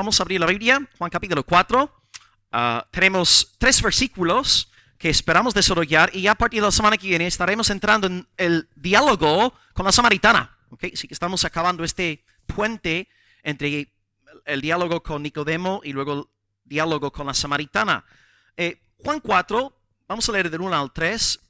vamos a abrir la Biblia, Juan capítulo 4. Tenemos 3 versículos que esperamos desarrollar y ya a partir de la semana que viene estaremos entrando en el diálogo con la samaritana. ¿Okay? Así que estamos acabando este puente entre el diálogo con Nicodemo y luego el diálogo con la samaritana. Juan 4, vamos a leer del 1 al 3.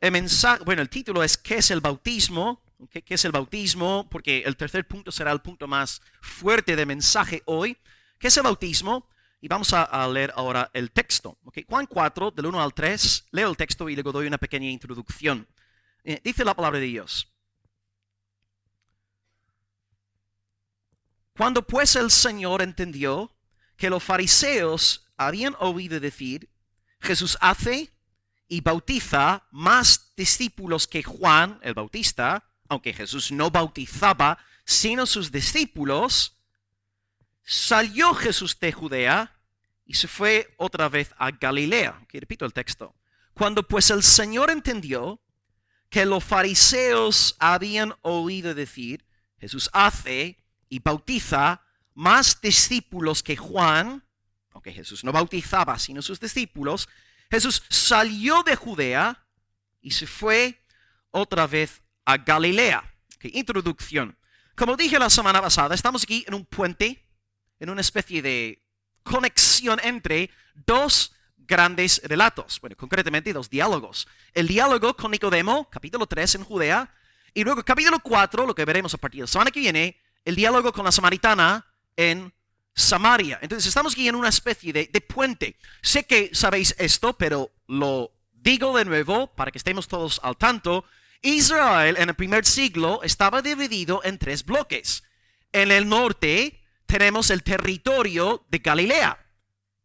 El título es ¿qué es el bautismo? ¿Okay? ¿Qué es el bautismo? Porque el tercer punto será el punto más fuerte de mensaje hoy. ¿Qué es el bautismo? Y vamos a leer ahora el texto. ¿Okay? Juan 4, del 1 al 3, leo el texto y luego doy una pequeña introducción. Dice la palabra de Dios. Cuando pues el Señor entendió que los fariseos habían oído decir, Jesús hace y bautiza más discípulos que Juan el Bautista, aunque Jesús no bautizaba sino sus discípulos, salió Jesús de Judea y se fue otra vez a Galilea. Okay, repito el texto. Cuando pues el Señor entendió que los fariseos habían oído decir, Jesús hace y bautiza más discípulos que Juan, aunque Jesús no bautizaba sino sus discípulos, Jesús salió de Judea y se fue otra vez a Galilea. Okay, introducción. Como dije la semana pasada, estamos aquí en un puente, en una especie de conexión entre dos grandes relatos, bueno, concretamente 2 diálogos. El diálogo con Nicodemo, capítulo 3 en Judea, y luego capítulo 4, lo que veremos a partir de la semana que viene, el diálogo con la samaritana en Samaria. Entonces estamos aquí en una especie de puente. Sé que sabéis esto, pero lo digo de nuevo para que estemos todos al tanto. Israel en el primer siglo estaba dividido en 3 bloques. En el norte tenemos el territorio de Galilea,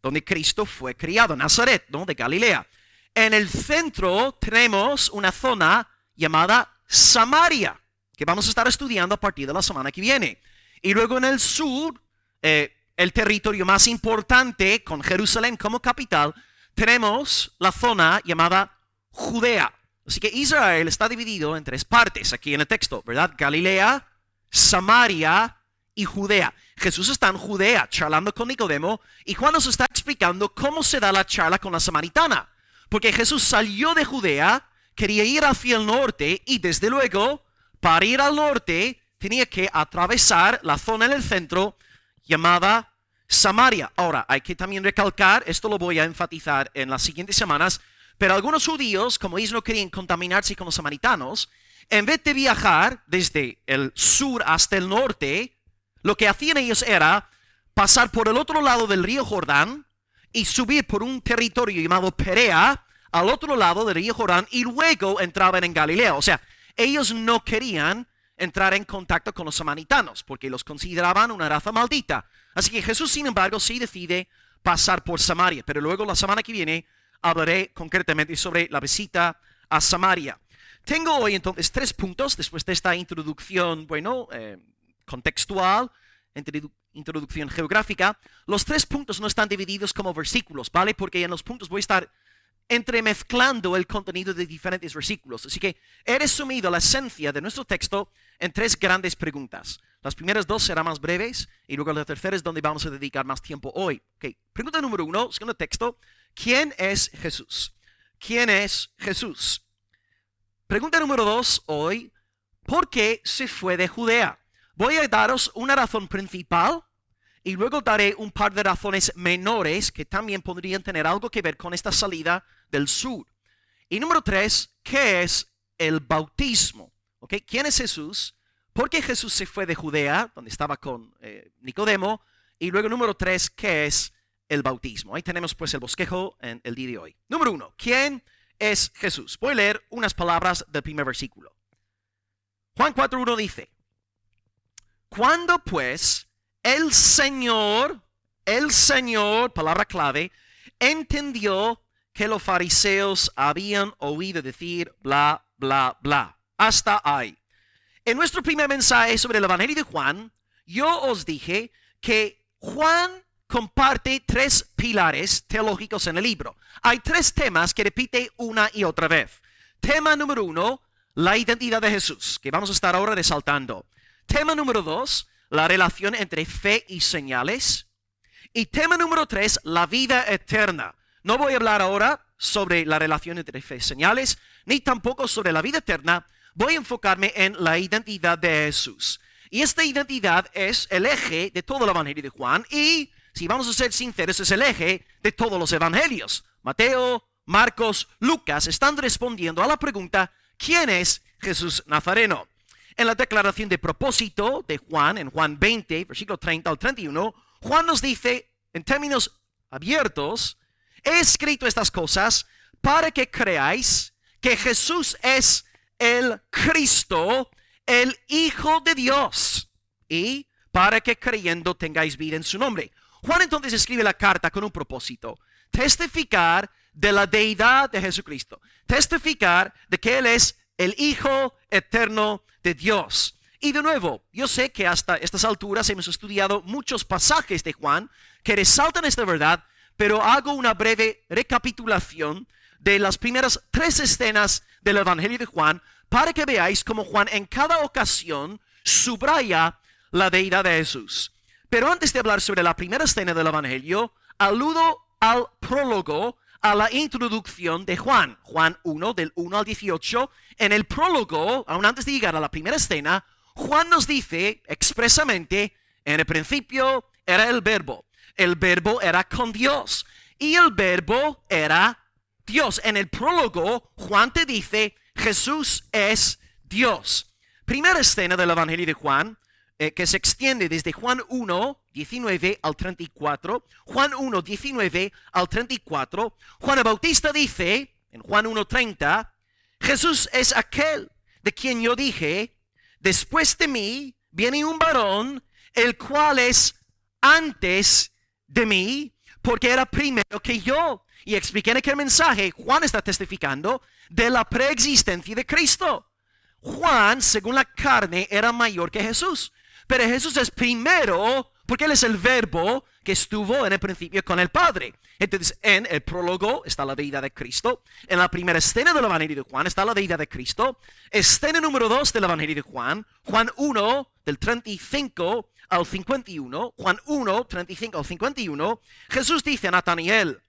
donde Cristo fue criado, Nazaret, ¿no? De Galilea. En el centro tenemos una zona llamada Samaria, que vamos a estar estudiando a partir de la semana que viene. Y luego en el sur, el territorio más importante, con Jerusalén como capital, tenemos la zona llamada Judea. Así que Israel está dividido en 3 partes aquí en el texto, ¿verdad? Galilea, Samaria y Judea. Jesús está en Judea charlando con Nicodemo y Juan nos está explicando cómo se da la charla con la samaritana. Porque Jesús salió de Judea, quería ir hacia el norte y desde luego, para ir al norte, tenía que atravesar la zona en el centro llamada Samaria. Ahora, hay que también recalcar, esto lo voy a enfatizar en las siguientes semanas, pero algunos judíos, como ellos no querían contaminarse con los samaritanos, en vez de viajar desde el sur hasta el norte, lo que hacían ellos era pasar por el otro lado del río Jordán y subir por un territorio llamado Perea al otro lado del río Jordán y luego entraban en Galilea. O sea, ellos no querían entrar en contacto con los samaritanos porque los consideraban una raza maldita. Así que Jesús, sin embargo, sí decide pasar por Samaria. Pero luego la semana que viene hablaré concretamente sobre la visita a Samaria. Tengo hoy entonces 3 puntos después de esta introducción, contextual, introducción geográfica. Los 3 puntos no están divididos como versículos, ¿vale? Porque en los puntos voy a estar entremezclando el contenido de diferentes versículos. Así que he resumido la esencia de nuestro texto en 3 grandes preguntas. Las primeras 2 serán más breves y luego la tercera es donde vamos a dedicar más tiempo hoy. Okay. Pregunta número 1, segundo texto. ¿Quién es Jesús? ¿Quién es Jesús? Pregunta número 2 hoy. ¿Por qué se fue de Judea? Voy a daros una razón principal y luego daré un par de razones menores que también podrían tener algo que ver con esta salida del sur. Y número 3, ¿qué es el bautismo? ¿Okay? ¿Quién es Jesús? ¿Por qué Jesús se fue de Judea, donde estaba con Nicodemo? Y luego número 3, ¿qué es el bautismo? Ahí tenemos pues el bosquejo en el día de hoy. Número 1, ¿quién es Jesús? Voy a leer unas palabras del primer versículo. Juan 4:1 dice, cuando pues el Señor, palabra clave, entendió que los fariseos habían oído decir bla, bla, bla. Hasta ahí. En nuestro primer mensaje sobre el Evangelio de Juan, yo os dije que Juan comparte 3 pilares teológicos en el libro. Hay 3 temas que repite una y otra vez. Tema número 1, la identidad de Jesús, que vamos a estar ahora resaltando. Tema número 2, la relación entre fe y señales. Y tema número 3, la vida eterna. No voy a hablar ahora sobre la relación entre fe y señales, ni tampoco sobre la vida eterna. Voy a enfocarme en la identidad de Jesús. Y esta identidad es el eje de todo el Evangelio de Juan y, si vamos a ser sinceros, es el eje de todos los evangelios. Mateo, Marcos, Lucas están respondiendo a la pregunta, ¿quién es Jesús Nazareno? En la declaración de propósito de Juan, en Juan 20, versículo 30 al 31, Juan nos dice, en términos abiertos, he escrito estas cosas para que creáis que Jesús es el Cristo, el Hijo de Dios, y para que creyendo tengáis vida en su nombre. Juan entonces escribe la carta con un propósito, testificar de la deidad de Jesucristo, testificar de que Él es el Hijo eterno de Dios. Y de nuevo, yo sé que hasta estas alturas hemos estudiado muchos pasajes de Juan que resaltan esta verdad, pero hago una breve recapitulación de las primeras 3 escenas del Evangelio de Juan para que veáis cómo Juan en cada ocasión subraya la deidad de Jesús. Pero antes de hablar sobre la primera escena del Evangelio, aludo al prólogo, a la introducción de Juan. Juan 1, del 1 al 18. En el prólogo, aún antes de llegar a la primera escena, Juan nos dice expresamente, en el principio era el verbo era con Dios y el verbo era Dios. En el prólogo, Juan te dice, Jesús es Dios. Primera escena del Evangelio de Juan, que se extiende desde Juan 1, 19 al 34. Juan 1, 19 al 34. Juan el Bautista dice, en Juan 1, 30, Jesús es aquel de quien yo dije, después de mí viene un varón, el cual es antes de mí, porque era primero que yo. Y expliqué en aquel mensaje, Juan está testificando de la preexistencia de Cristo. Juan, según la carne, era mayor que Jesús. Pero Jesús es primero porque Él es el verbo que estuvo en el principio con el Padre. Entonces, en el prólogo está la deidad de Cristo. En la primera escena del Evangelio de Juan está la deidad de Cristo. Escena número 2 del Evangelio de Juan. Juan 1, del 35 al 51. Juan 1, 35 al 51. Jesús dice a Natanael,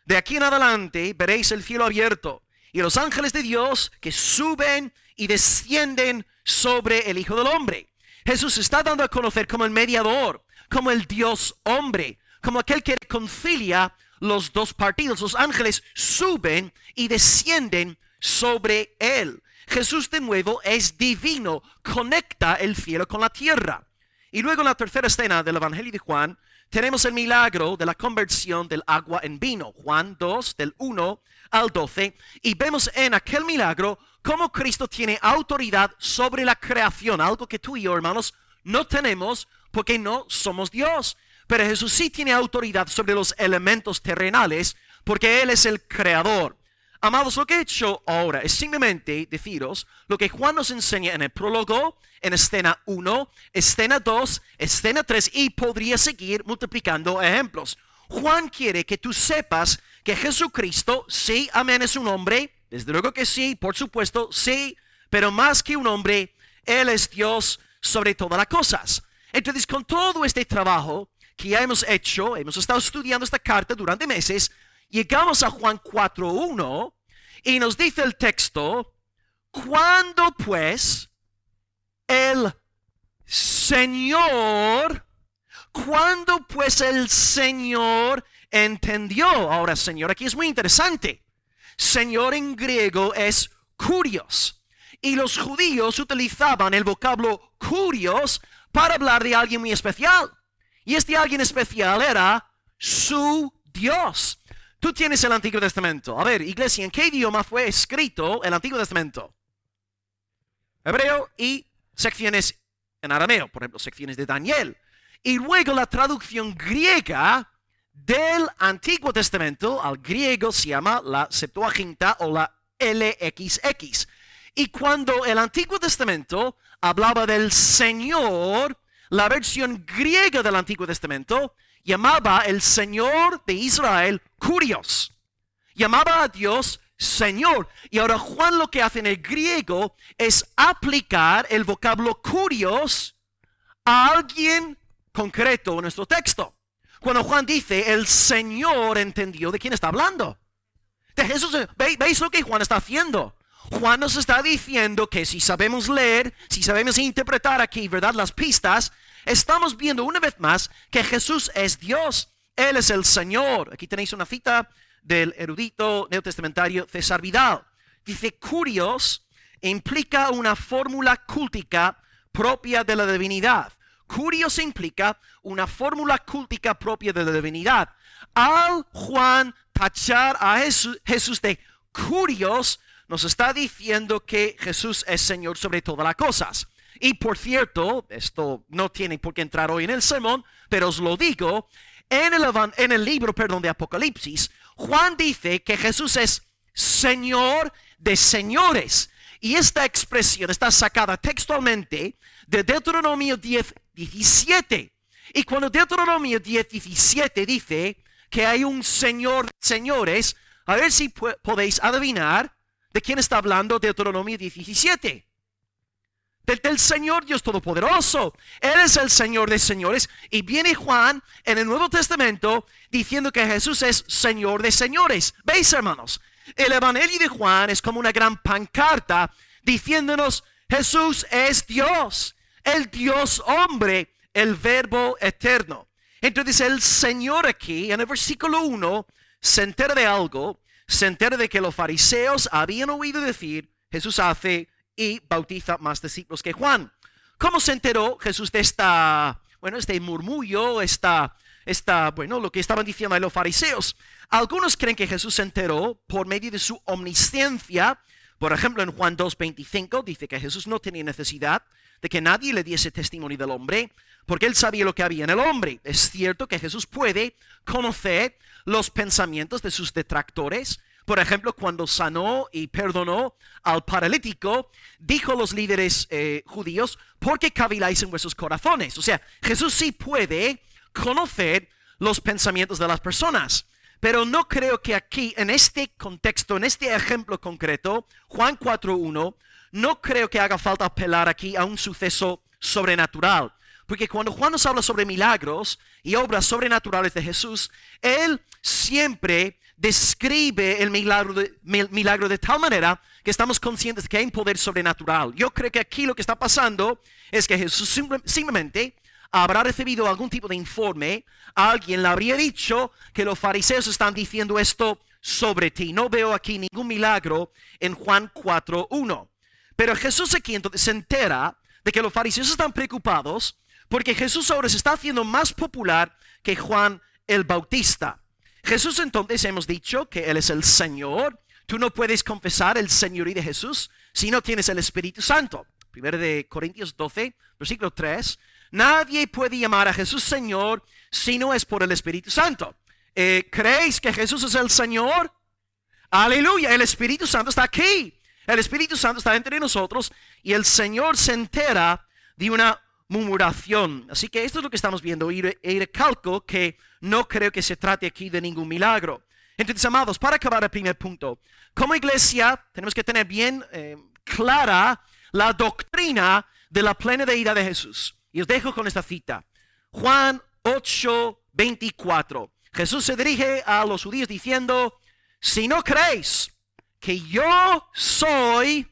de aquí en adelante veréis el cielo abierto y los ángeles de Dios que suben y descienden sobre el Hijo del Hombre. Jesús está dando a conocer como el mediador, como el Dios hombre, como aquel que reconcilia los dos partidos. Los ángeles suben y descienden sobre él. Jesús de nuevo es divino, conecta el cielo con la tierra. Y luego en la tercera escena del Evangelio de Juan, tenemos el milagro de la conversión del agua en vino. Juan 2, del 1 al 12. Y vemos en aquel milagro cómo Cristo tiene autoridad sobre la creación. Algo que tú y yo, hermanos, no tenemos porque no somos Dios. Pero Jesús sí tiene autoridad sobre los elementos terrenales porque Él es el creador. Amados, lo que he hecho ahora es simplemente deciros lo que Juan nos enseña en el prólogo, en escena 1, escena 2, escena 3 y podría seguir multiplicando ejemplos. Juan quiere que tú sepas que Jesucristo, sí, amén, es un hombre, desde luego que sí, por supuesto, sí, pero más que un hombre, Él es Dios sobre todas las cosas. Entonces, con todo este trabajo que ya hemos hecho, hemos estado estudiando esta carta durante meses, llegamos a Juan 4:1 y nos dice el texto, cuando pues el Señor entendió. Ahora, Señor, aquí es muy interesante. Señor en griego es kurios. Y los judíos utilizaban el vocablo kurios para hablar de alguien muy especial. Y este alguien especial era su Dios. Tú tienes el Antiguo Testamento. A ver, iglesia, ¿en qué idioma fue escrito el Antiguo Testamento? Hebreo y secciones en arameo, por ejemplo, secciones de Daniel. Y luego la traducción griega del Antiguo Testamento al griego se llama la Septuaginta o la LXX. Y cuando el Antiguo Testamento hablaba del Señor, la versión griega del Antiguo Testamento llamaba el Señor de Israel Kurios. Llamaba a Dios Señor. Y ahora Juan lo que hace en el griego es aplicar el vocablo Kurios a alguien concreto en nuestro texto. cuando Juan dice, el Señor entendió, ¿de quién está hablando? De Jesús. ¿Veis lo que Juan está haciendo? Juan nos está diciendo que si sabemos leer, si sabemos interpretar aquí, ¿verdad?, las pistas, estamos viendo una vez más que Jesús es Dios. Él es el Señor. Aquí tenéis una cita del erudito neotestamentario César Vidal. Dice, curios implica una fórmula cultica propia de la divinidad. Curios implica una fórmula cultica propia de la divinidad. Al Juan tachar a Jesús de curios, nos está diciendo que Jesús es Señor sobre todas las cosas. Y por cierto, esto no tiene por qué entrar hoy en el sermón, pero os lo digo, en el libro de Apocalipsis, Juan dice que Jesús es Señor de señores. Y esta expresión está sacada textualmente de Deuteronomio 10:17. Y cuando Deuteronomio 10:17 dice que hay un Señor de señores, a ver si podéis adivinar de quién está hablando Deuteronomio 10:17. Del Señor Dios Todopoderoso. Él es el Señor de señores. Y viene Juan en el Nuevo Testamento diciendo que Jesús es Señor de señores. ¿Veis, hermanos? El Evangelio de Juan es como una gran pancarta diciéndonos, Jesús es Dios, el Dios hombre, el Verbo eterno. Entonces el Señor aquí, en el versículo 1, se entera de algo, se entera de que los fariseos habían oído decir, Jesús hace y bautiza más discípulos que Juan. ¿Cómo se enteró Jesús de este murmullo, lo que estaban diciendo los fariseos? Algunos creen que Jesús se enteró por medio de su omnisciencia. Por ejemplo, en Juan 2:25 dice que Jesús no tenía necesidad de que nadie le diese testimonio del hombre, porque él sabía lo que había en el hombre. Es cierto que Jesús puede conocer los pensamientos de sus detractores. Por ejemplo, cuando sanó y perdonó al paralítico, dijo a los líderes judíos, ¿por qué caviláis en vuestros corazones? O sea, Jesús sí puede conocer los pensamientos de las personas. Pero no creo que aquí, en este contexto, en este ejemplo concreto, Juan 4:1, no creo que haga falta apelar aquí a un suceso sobrenatural. Porque cuando Juan nos habla sobre milagros y obras sobrenaturales de Jesús, él siempre describe el milagro de tal manera que estamos conscientes de que hay un poder sobrenatural. Yo creo que aquí lo que está pasando es que Jesús simplemente habrá recibido algún tipo de informe. Alguien le habría dicho que los fariseos están diciendo esto sobre ti. No veo aquí ningún milagro en Juan 4:1. Pero Jesús aquí entonces se entera de que los fariseos están preocupados porque Jesús ahora se está haciendo más popular que Juan el Bautista. Jesús entonces hemos dicho que Él es el Señor. Tú no puedes confesar el señorío de Jesús si no tienes el Espíritu Santo. 1 Corintios 12, versículo 3. Nadie puede llamar a Jesús Señor si no es por el Espíritu Santo. ¿Creéis que Jesús es el Señor? Aleluya, el Espíritu Santo está aquí. El Espíritu Santo está entre nosotros y el Señor se entera de una murmuración. Así que esto es lo que estamos viendo y recalco que no creo que se trate aquí de ningún milagro. Entonces, amados, para acabar el primer punto, como iglesia tenemos que tener bien clara la doctrina de la plena deidad de Jesús. Y os dejo con esta cita. Juan 8:24. Jesús se dirige a los judíos diciendo, si no creéis que yo soy,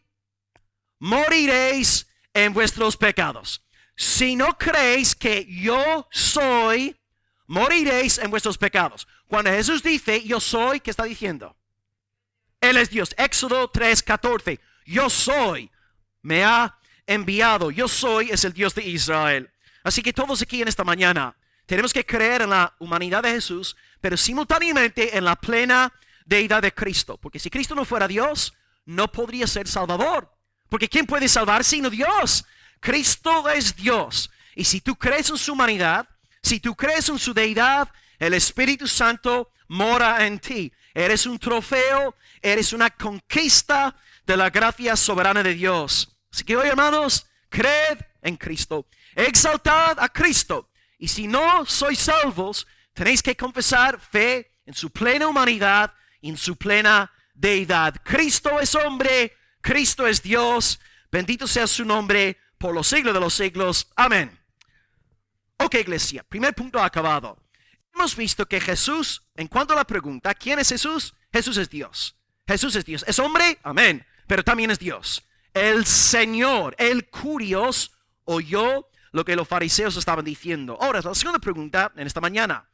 moriréis en vuestros pecados. Si no creéis que yo soy, moriréis en vuestros pecados. Cuando Jesús dice yo soy, ¿qué está diciendo? Él es Dios. Éxodo 3:14. Yo soy, me ha enviado. Yo soy es el Dios de Israel. Así que todos aquí en esta mañana tenemos que creer en la humanidad de Jesús, pero simultáneamente en la plena deidad de Cristo. Porque si Cristo no fuera Dios, no podría ser Salvador. Porque ¿quién puede salvar sino Dios? Cristo es Dios. Y si tú crees en su humanidad, si tú crees en su deidad, el Espíritu Santo mora en ti. Eres un trofeo, eres una conquista de la gracia soberana de Dios. Así que hoy, hermanos, creed en Cristo, exaltad a Cristo. Y si no sois salvos, tenéis que confesar fe en su plena humanidad y en su plena deidad. Cristo es hombre, Cristo es Dios. Bendito sea su nombre por los siglos de los siglos. Amén. Ok, iglesia, primer punto acabado. hemos visto que Jesús, en cuanto a la pregunta, ¿quién es Jesús? Jesús es Dios. Jesús es Dios. ¿Es hombre? Amén. Pero también es Dios. El Señor, el Curios, oyó lo que los fariseos estaban diciendo. Ahora, la segunda pregunta en esta mañana.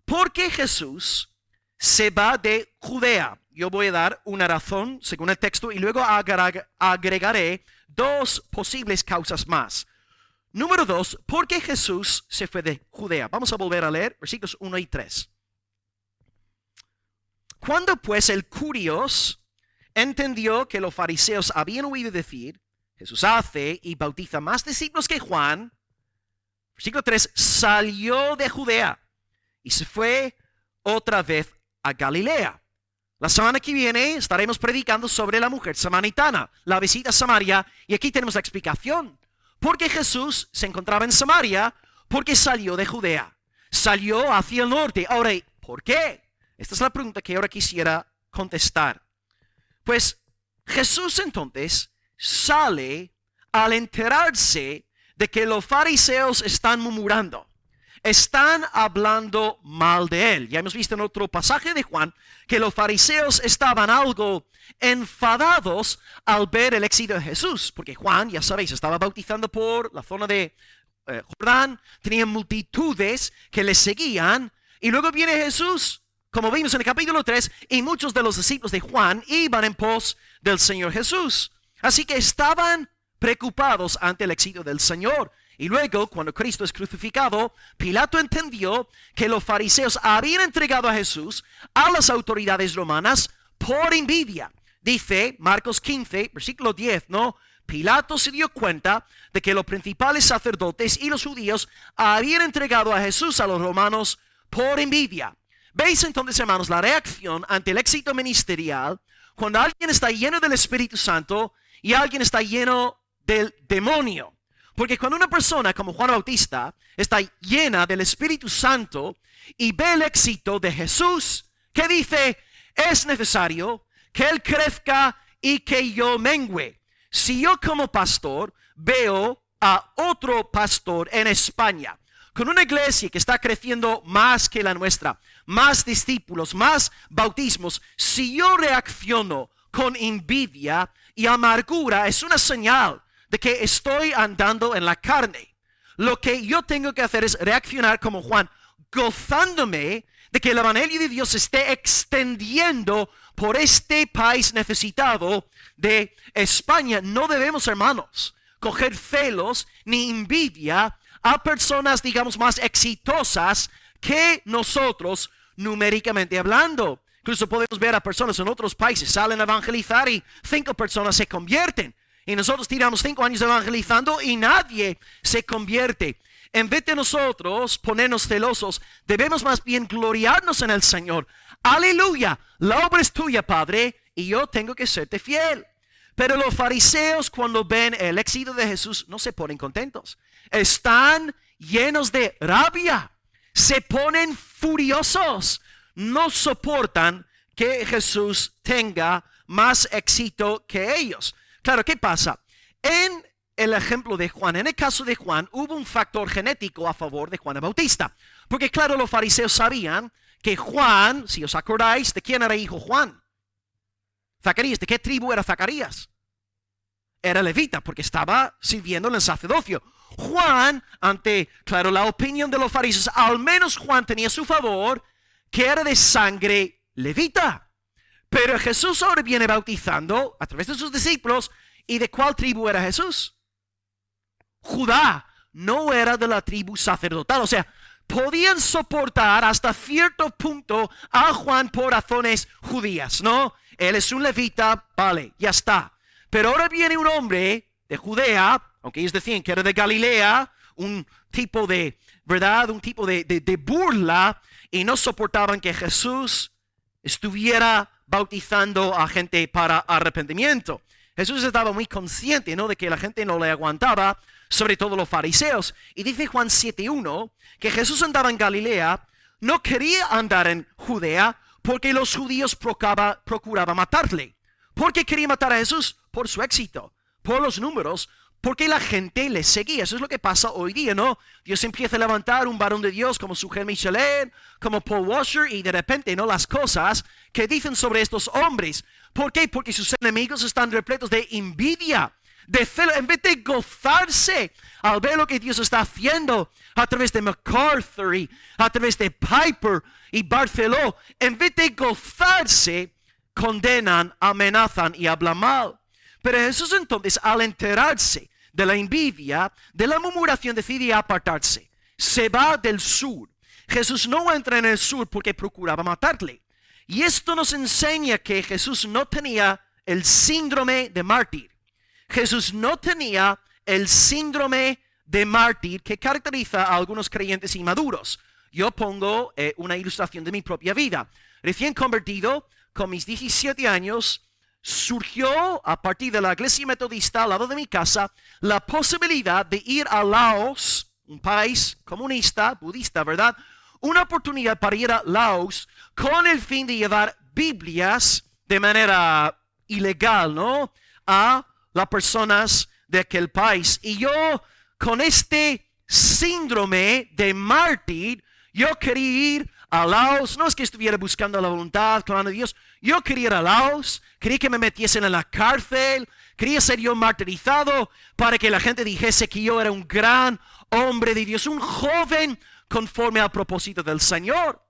¿Por qué Jesús se va de Judea? Yo voy a dar una razón según el texto y luego agregaré dos posibles causas más. Número 2, ¿por qué Jesús se fue de Judea? Vamos a volver a leer versículos 1 y 3. Cuando pues el Curios entendió que los fariseos habían oído decir, Jesús hace y bautiza más discípulos que Juan, versículo 3, salió de Judea y se fue otra vez a Galilea. La semana que viene estaremos predicando sobre la mujer samaritana, la visita a Samaria, y aquí tenemos la explicación. Porque Jesús se encontraba en Samaria, porque salió de Judea, salió hacia el norte. Ahora, ¿por qué? Esta es la pregunta que ahora quisiera contestar. Pues Jesús entonces sale al enterarse de que los fariseos están murmurando. Están hablando mal de él. Ya hemos visto en otro pasaje de Juan que los fariseos estaban algo enfadados al ver el éxito de Jesús, porque Juan, ya sabéis, estaba bautizando por la zona de Jordán, tenían multitudes que le seguían, y luego viene Jesús, como vimos en el capítulo 3, y muchos de los discípulos de Juan iban en pos del Señor Jesús. Así que estaban preocupados ante el éxito del Señor. Y luego, cuando Cristo es crucificado, Pilato entendió que los fariseos habían entregado a Jesús a las autoridades romanas por envidia. Dice Marcos 15, versículo 10, ¿no? Pilato se dio cuenta de que los principales sacerdotes y los judíos habían entregado a Jesús a los romanos por envidia. ¿Veis entonces, hermanos, la reacción ante el éxito ministerial cuando alguien está lleno del Espíritu Santo y alguien está lleno del demonio? Porque cuando una persona como Juan Bautista está llena del Espíritu Santo y ve el éxito de Jesús, que dice, es necesario que Él crezca y que yo mengüe. Si yo como pastor veo a otro pastor en España, con una iglesia que está creciendo más que la nuestra, más discípulos, más bautismos, si yo reacciono con envidia y amargura, es una señal de que estoy andando en la carne. Lo que yo tengo que hacer es reaccionar como Juan, gozándome de que el evangelio de Dios se esté extendiendo por este país necesitado de España. No debemos, hermanos, coger celos ni envidia a personas, digamos, más exitosas que nosotros numéricamente hablando. Incluso podemos ver a personas en otros países, salen a evangelizar y 5 personas se convierten. Y nosotros tiramos 5 años evangelizando y nadie se convierte. En vez de nosotros ponernos celosos, debemos más bien gloriarnos en el Señor. Aleluya, la obra es tuya, Padre, y yo tengo que serte fiel. Pero los fariseos, cuando ven el éxito de Jesús, no se ponen contentos. Están llenos de rabia, se ponen furiosos, no soportan que Jesús tenga más éxito que ellos. Claro, ¿qué pasa? En el ejemplo de Juan, en el caso de Juan, hubo un factor genético a favor de Juan el Bautista. Porque claro, los fariseos sabían que Juan, si os acordáis, ¿de quién era hijo Juan? Zacarías. ¿De qué tribu era Zacarías? Era levita, porque estaba sirviendo en el sacerdocio. Juan, ante, claro, la opinión de los fariseos, al menos Juan tenía a su favor que era de sangre levita. Pero Jesús ahora viene bautizando a través de sus discípulos. ¿Y de cuál tribu era Jesús? Judá. No era de la tribu sacerdotal. O sea, podían soportar hasta cierto punto a Juan por razones judías, ¿no? Él es un levita, vale, ya está. Pero ahora viene un hombre de Judea, aunque ellos decían que era de Galilea, un tipo de, ¿verdad? Un tipo de burla, y no soportaban que Jesús estuviera bautizando a gente para arrepentimiento. Jesús estaba muy consciente, ¿no?, de que la gente no le aguantaba, sobre todo los fariseos. Y dice Juan 7:1 que Jesús andaba en Galilea, no quería andar en Judea porque los judíos procuraban matarle. ¿Por qué quería matar a Jesús? Por su éxito, por los números, porque la gente le seguía. Eso es lo que pasa hoy día, ¿no? Dios empieza a levantar un varón de Dios como Sujel Michelin, como Paul Washer, y de repente, ¿no? Las cosas que dicen sobre estos hombres. ¿Por qué? Porque sus enemigos están repletos de envidia, de celo, en vez de gozarse al ver lo que Dios está haciendo a través de MacArthur y a través de Piper y Barceló. En vez de gozarse, condenan, amenazan y hablan mal. Pero Jesús entonces, al enterarse de la envidia, de la murmuración, decide apartarse. Se va del sur. Jesús no entra en el sur porque procuraba matarle. Y esto nos enseña que Jesús no tenía el síndrome de mártir. Jesús no tenía el síndrome de mártir que caracteriza a algunos creyentes inmaduros. Yo pongo una ilustración de mi propia vida. Recién convertido, con mis 17 años, surgió a partir de la iglesia metodista al lado de mi casa la posibilidad de ir a Laos, un país comunista, budista, ¿verdad? Una oportunidad para ir a Laos con el fin de llevar Biblias de manera ilegal, ¿no? A las personas de aquel país. Y yo, con este síndrome de mártir, yo quería ir a Laos. No es que estuviera buscando la voluntad, clamando a Dios. Yo quería ir a Laos, quería que me metiesen en la cárcel, quería ser yo martirizado para que la gente dijese que yo era un gran hombre de Dios, un joven conforme al propósito del Señor.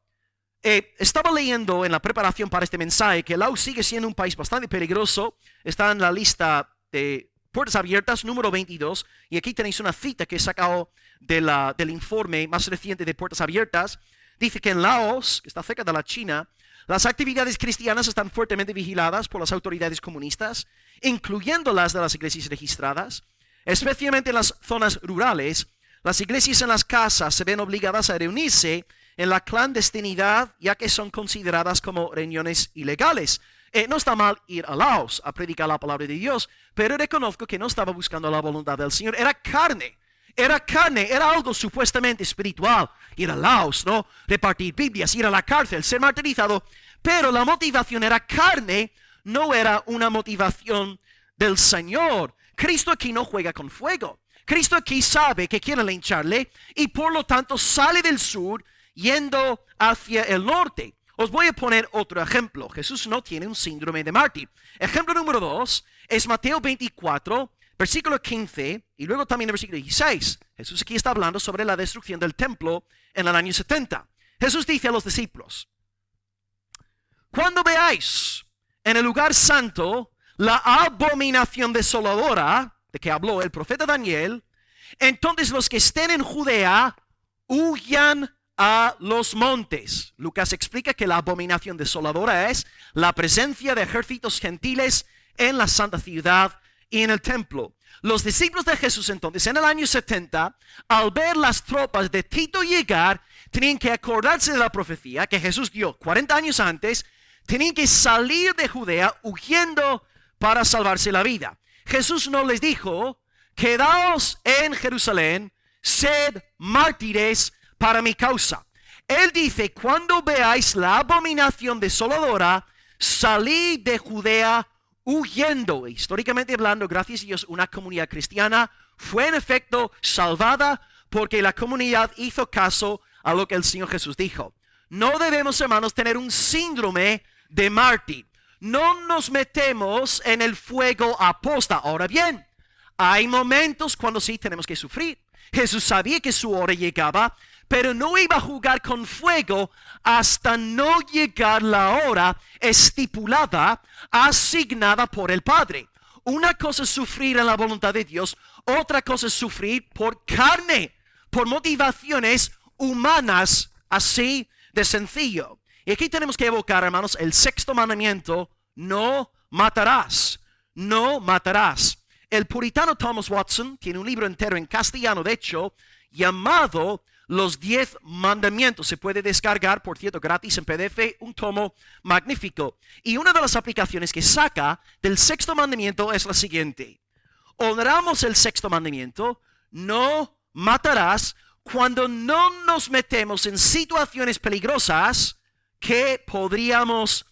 Estaba leyendo en la preparación para este mensaje que Laos sigue siendo un país bastante peligroso. Está en la lista de Puertas Abiertas, número 22, y aquí tenéis una cita que he sacado del informe más reciente de Puertas Abiertas. Dice que en Laos, que está cerca de la China, las actividades cristianas están fuertemente vigiladas por las autoridades comunistas, incluyendo las de las iglesias registradas, especialmente en las zonas rurales. Las iglesias en las casas se ven obligadas a reunirse en la clandestinidad, ya que son consideradas como reuniones ilegales. No está mal ir a Laos a predicar la palabra de Dios, pero reconozco que no estaba buscando la voluntad del Señor. Era carne, era algo supuestamente espiritual. Ir a Laos, ¿no? Repartir Biblias, ir a la cárcel, ser martirizado. Pero la motivación era carne, no era una motivación del Señor. Cristo aquí no juega con fuego. Cristo aquí sabe que quieren lincharle y por lo tanto sale del sur yendo hacia el norte. Os voy a poner otro ejemplo. Jesús no tiene un síndrome de mártir. Ejemplo número 2 es Mateo 24, versículo 15 y luego también el versículo 16. Jesús aquí está hablando sobre la destrucción del templo en el año 70. Jesús dice a los discípulos: cuando veáis en el lugar santo la abominación desoladora de que habló el profeta Daniel, entonces los que estén en Judea huyan a los montes. Lucas explica que la abominación desoladora es la presencia de ejércitos gentiles en la santa ciudad y en el templo. Los discípulos de Jesús entonces en el año 70, al ver las tropas de Tito llegar, tenían que acordarse de la profecía que Jesús dio 40 años antes. Tenían que salir de Judea huyendo para salvarse la vida. Jesús no les dijo: quedaos en Jerusalén, sed mártires para mi causa. Él dice: cuando veáis la abominación desoladora, salid de Judea huyendo. Históricamente hablando, gracias a Dios, una comunidad cristiana fue en efecto salvada porque la comunidad hizo caso a lo que el Señor Jesús dijo. No debemos, hermanos, tener un síndrome de mártir. No nos metemos en el fuego aposta. Ahora bien, hay momentos cuando sí tenemos que sufrir. Jesús sabía que su hora llegaba, pero no iba a jugar con fuego hasta no llegar la hora estipulada, asignada por el Padre. Una cosa es sufrir en la voluntad de Dios, otra cosa es sufrir por carne, por motivaciones humanas, así de sencillo. Y aquí tenemos que evocar, hermanos, el sexto mandamiento: no matarás, no matarás. El puritano Thomas Watson tiene un libro entero en castellano, de hecho, llamado Los 10 Mandamientos. Se puede descargar, por cierto, gratis en PDF, un tomo magnífico. Y una de las aplicaciones que saca del sexto mandamiento es la siguiente: honramos el sexto mandamiento, no matarás, cuando no nos metemos en situaciones peligrosas que podríamos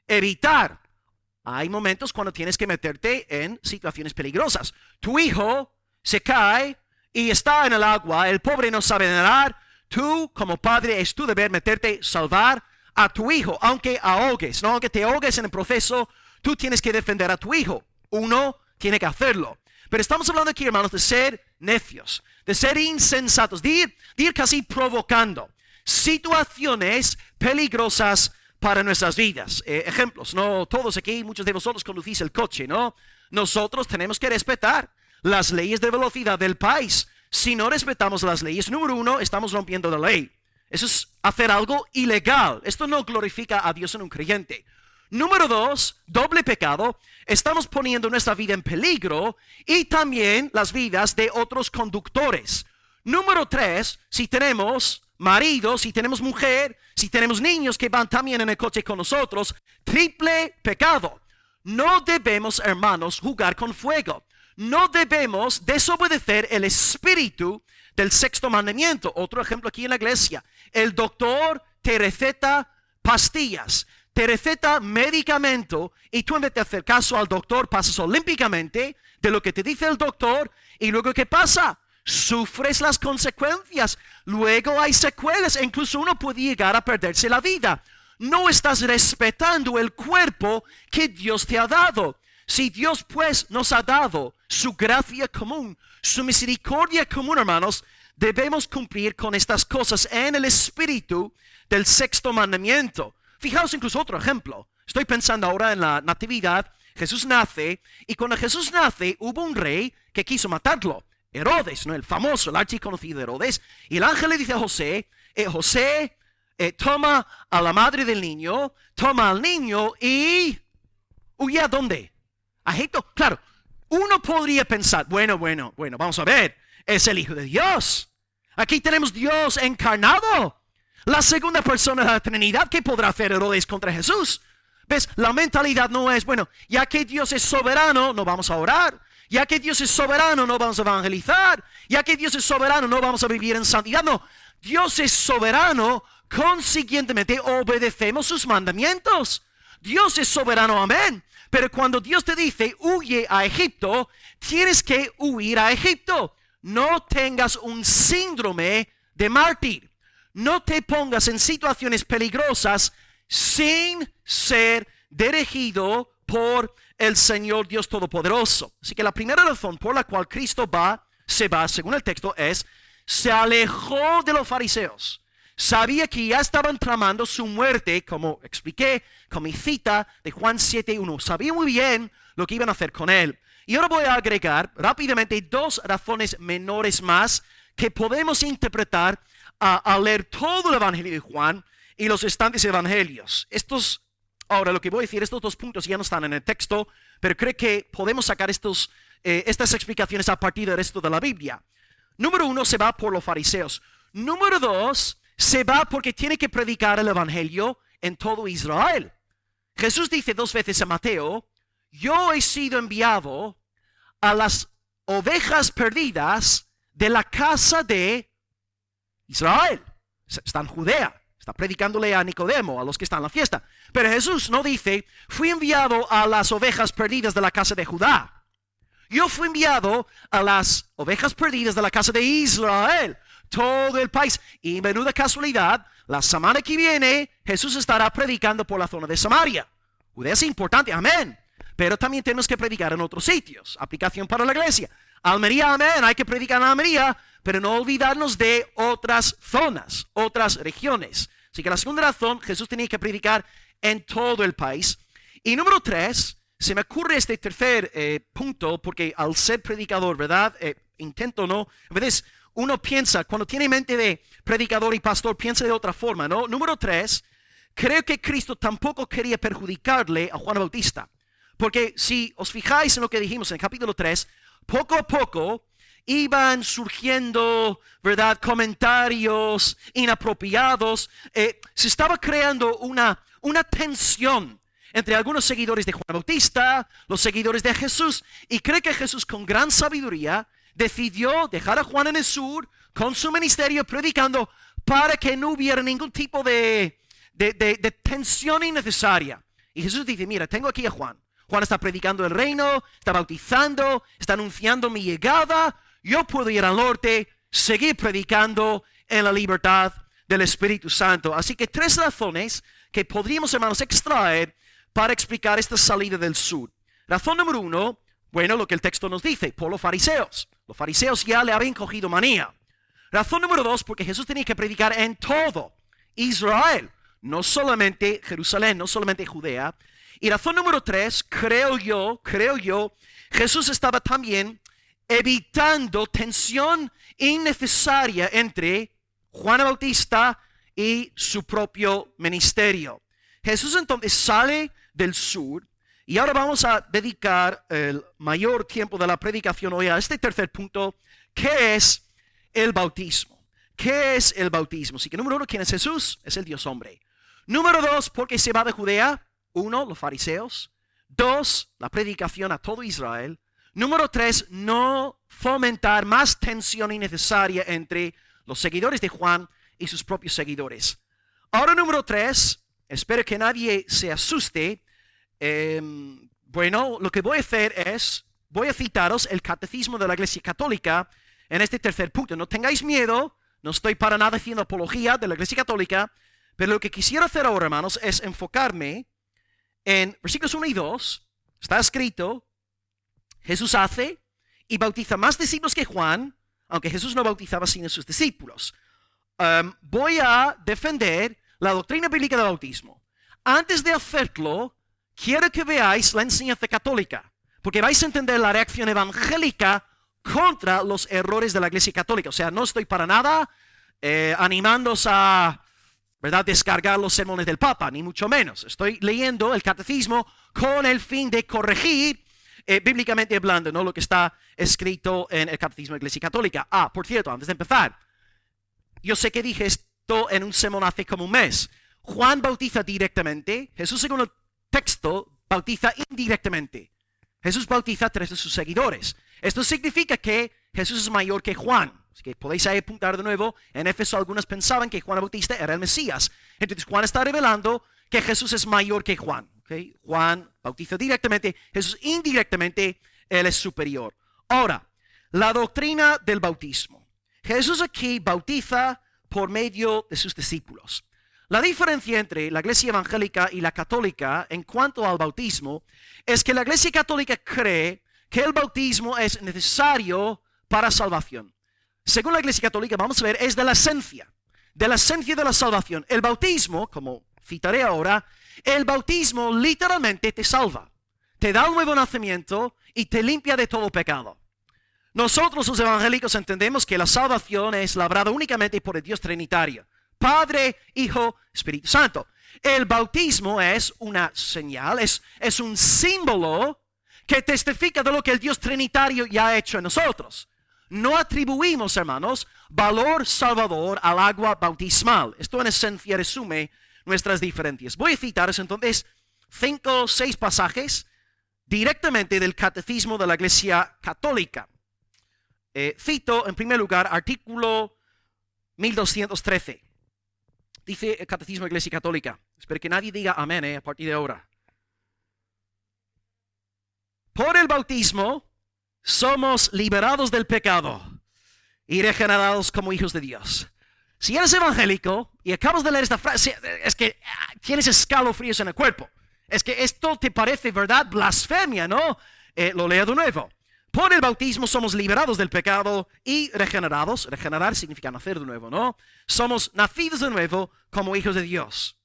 evitar. Hay momentos cuando tienes que meterte en situaciones peligrosas. Tu hijo se cae y está en el agua, el pobre no sabe nadar, tú como padre es tu deber meterte, salvar a tu hijo, aunque ahogues, no aunque te ahogues en el proceso, tú tienes que defender a tu hijo. Uno tiene que hacerlo. Pero estamos hablando aquí, hermanos, de ser necios, de ser insensatos, de ir casi provocando situaciones peligrosas para nuestras vidas. Ejemplos, no todos aquí, muchos de vosotros conducís el coche, ¿no? Nosotros tenemos que respetar las leyes de velocidad del país. Si no respetamos las leyes, número uno, estamos rompiendo la ley. Eso es hacer algo ilegal. Esto no glorifica a Dios en un creyente. Número dos, doble pecado. Estamos poniendo nuestra vida en peligro y también las vidas de otros conductores. Número tres, si tenemos marido, si tenemos mujer, si tenemos niños que van también en el coche con nosotros, triple pecado. No debemos, hermanos, jugar con fuego. No debemos desobedecer el espíritu del sexto mandamiento. Otro ejemplo aquí en la iglesia. El doctor te receta pastillas, te receta medicamento y tú en vez de hacer caso al doctor pasas olímpicamente de lo que te dice el doctor y luego ¿qué pasa? Sufres las consecuencias. Luego hay secuelas e incluso uno puede llegar a perderse la vida. No estás respetando el cuerpo que Dios te ha dado. Si Dios pues nos ha dado su gracia común, su misericordia común, hermanos, debemos cumplir con estas cosas en el espíritu del sexto mandamiento. Fijaos incluso otro ejemplo. Estoy pensando ahora en la natividad. Jesús nace y cuando Jesús nace hubo un rey que quiso matarlo. Herodes, ¿no? El famoso, el archiconocido Herodes. Y el ángel le dice a José, José, toma a la madre del niño, toma al niño y huye a ¿dónde? A Egipto. Claro, uno podría pensar, bueno, vamos a ver, es el Hijo de Dios. Aquí tenemos Dios encarnado. La segunda persona de la Trinidad. ¿Qué podrá hacer Herodes contra Jesús? ¿Ves? La mentalidad no es, bueno, ya que Dios es soberano, no vamos a orar. Ya que Dios es soberano, no vamos a evangelizar. Ya que Dios es soberano, no vamos a vivir en santidad. No, Dios es soberano, consiguientemente obedecemos sus mandamientos. Dios es soberano, amén. Pero cuando Dios te dice, huye a Egipto, tienes que huir a Egipto. No tengas un síndrome de mártir. No te pongas en situaciones peligrosas sin ser dirigido por el Señor Dios Todopoderoso. Así que la primera razón por la cual Cristo se va, según el texto, se alejó de los fariseos. Sabía que ya estaban tramando su muerte, como expliqué con mi cita de Juan 7:1. Sabía muy bien lo que iban a hacer con él. Y ahora voy a agregar rápidamente dos razones menores más que podemos interpretar al leer todo el Evangelio de Juan y los restantes evangelios. Ahora lo que voy a decir, estos dos puntos ya no están en el texto, pero creo que podemos sacar estas explicaciones a partir del resto de la Biblia. Número uno, se va por los fariseos. Número dos, se va porque tiene que predicar el Evangelio en todo Israel. Jesús dice dos veces en Mateo, yo he sido enviado a las ovejas perdidas de la casa de Israel. Está en Judea. Está predicándole a Nicodemo, a los que están en la fiesta. Pero Jesús no dice, fui enviado a las ovejas perdidas de la casa de Judá. Yo fui enviado a las ovejas perdidas de la casa de Israel. Todo el país. Y menuda casualidad, la semana que viene Jesús estará predicando por la zona de Samaria. Judea es importante, amén. Pero también tenemos que predicar en otros sitios. Aplicación para la iglesia. Almería, amén, hay que predicar en Almería, pero no olvidarnos de otras zonas, otras regiones. Así que la segunda razón, Jesús tenía que predicar en todo el país. Y número tres, se me ocurre este tercer punto, porque al ser predicador, ¿verdad? Intento, ¿no? A veces uno piensa, cuando tiene mente de predicador y pastor, piensa de otra forma, ¿no? Número tres, creo que Cristo tampoco quería perjudicarle a Juan Bautista. Porque si os fijáis en lo que dijimos en el capítulo 3, poco a poco iban surgiendo, ¿verdad?, comentarios inapropiados. Se estaba creando una tensión entre algunos seguidores de Juan Bautista, los seguidores de Jesús. Y creo que Jesús, con gran sabiduría, decidió dejar a Juan en el sur con su ministerio predicando para que no hubiera ningún tipo de tensión innecesaria. Y Jesús dice, mira, tengo aquí a Juan. Juan está predicando el reino, está bautizando, está anunciando mi llegada. yo puedo ir al norte, seguir predicando en la libertad del Espíritu Santo. Así que 3 razones que podríamos, hermanos, extraer para explicar esta salida del sur. Razón número 1, bueno, lo que el texto nos dice, por los fariseos. Los fariseos ya le habían cogido manía. Razón número 2, porque Jesús tenía que predicar en todo Israel, no solamente Jerusalén, no solamente Judea. Y razón número 3, creo yo, Jesús estaba también evitando tensión innecesaria entre Juan el Bautista y su propio ministerio. Jesús entonces sale del sur y ahora vamos a dedicar el mayor tiempo de la predicación hoy a este tercer punto, que es el bautismo. ¿Qué es el bautismo? Así que número 1, ¿quién es Jesús? Es el Dios hombre. Número 2, ¿por qué se va de Judea? 1, los fariseos. 2, la predicación a todo Israel. Número 3, no fomentar más tensión innecesaria entre los seguidores de Juan y sus propios seguidores. Ahora número 3, espero que nadie se asuste. Bueno, lo que voy a hacer es, voy a citaros el catecismo de la Iglesia Católica en este tercer punto. No tengáis miedo, no estoy para nada haciendo apología de la Iglesia Católica, pero lo que quisiera hacer ahora, hermanos, es enfocarme en versículos 1 y 2. Está escrito, Jesús hace y bautiza más discípulos que Juan, aunque Jesús no bautizaba sino sus discípulos. Voy a defender la doctrina bíblica del bautismo. Antes de hacerlo, quiero que veáis la enseñanza católica, porque vais a entender la reacción evangélica contra los errores de la Iglesia Católica. O sea, no estoy para nada animándoos a, ¿verdad?, descargar los sermones del Papa, ni mucho menos. Estoy leyendo el catecismo con el fin de corregir bíblicamente hablando, ¿no?, lo que está escrito en el catecismo de la Iglesia Católica. Por cierto, antes de empezar, yo sé que dije esto en un sermón hace como un mes. Juan bautiza directamente, Jesús, según el texto, bautiza indirectamente. Jesús bautiza a 3 de sus seguidores. Esto significa que Jesús es mayor que Juan. Así que podéis ahí apuntar de nuevo. En Éfeso algunos pensaban que Juan el Bautista era el Mesías. Entonces Juan está revelando que Jesús es mayor que Juan. ¿Okay? Juan bautiza directamente, Jesús indirectamente, él es superior. Ahora, la doctrina del bautismo. Jesús aquí bautiza por medio de sus discípulos. La diferencia entre la Iglesia evangélica y la católica en cuanto al bautismo es que la Iglesia católica cree que el bautismo es necesario para salvación. Según la Iglesia católica, vamos a ver, es de la esencia de la salvación. El bautismo, como citaré ahora, el bautismo literalmente te salva. Te da un nuevo nacimiento y te limpia de todo pecado. Nosotros los evangélicos entendemos que la salvación es labrada únicamente por el Dios Trinitario, Padre, Hijo, Espíritu Santo. El bautismo es una señal, es un símbolo que testifica de lo que el Dios Trinitario ya ha hecho en nosotros. No atribuimos, hermanos, valor salvador al agua bautismal. Esto en esencia resume nuestras diferencias. Voy a citaros entonces 5 o 6 pasajes directamente del Catecismo de la Iglesia Católica. Cito en primer lugar artículo 1213. Dice el Catecismo de la Iglesia Católica. Espero que nadie diga amén a partir de ahora. Por el bautismo somos liberados del pecado y regenerados como hijos de Dios. Si eres evangélico y acabas de leer esta frase, es que tienes escalofríos en el cuerpo. Es que esto te parece, ¿verdad?, blasfemia, ¿no? Lo leo de nuevo. Por el bautismo somos liberados del pecado y regenerados. Regenerar significa nacer de nuevo, ¿no? Somos nacidos de nuevo como hijos de Dios.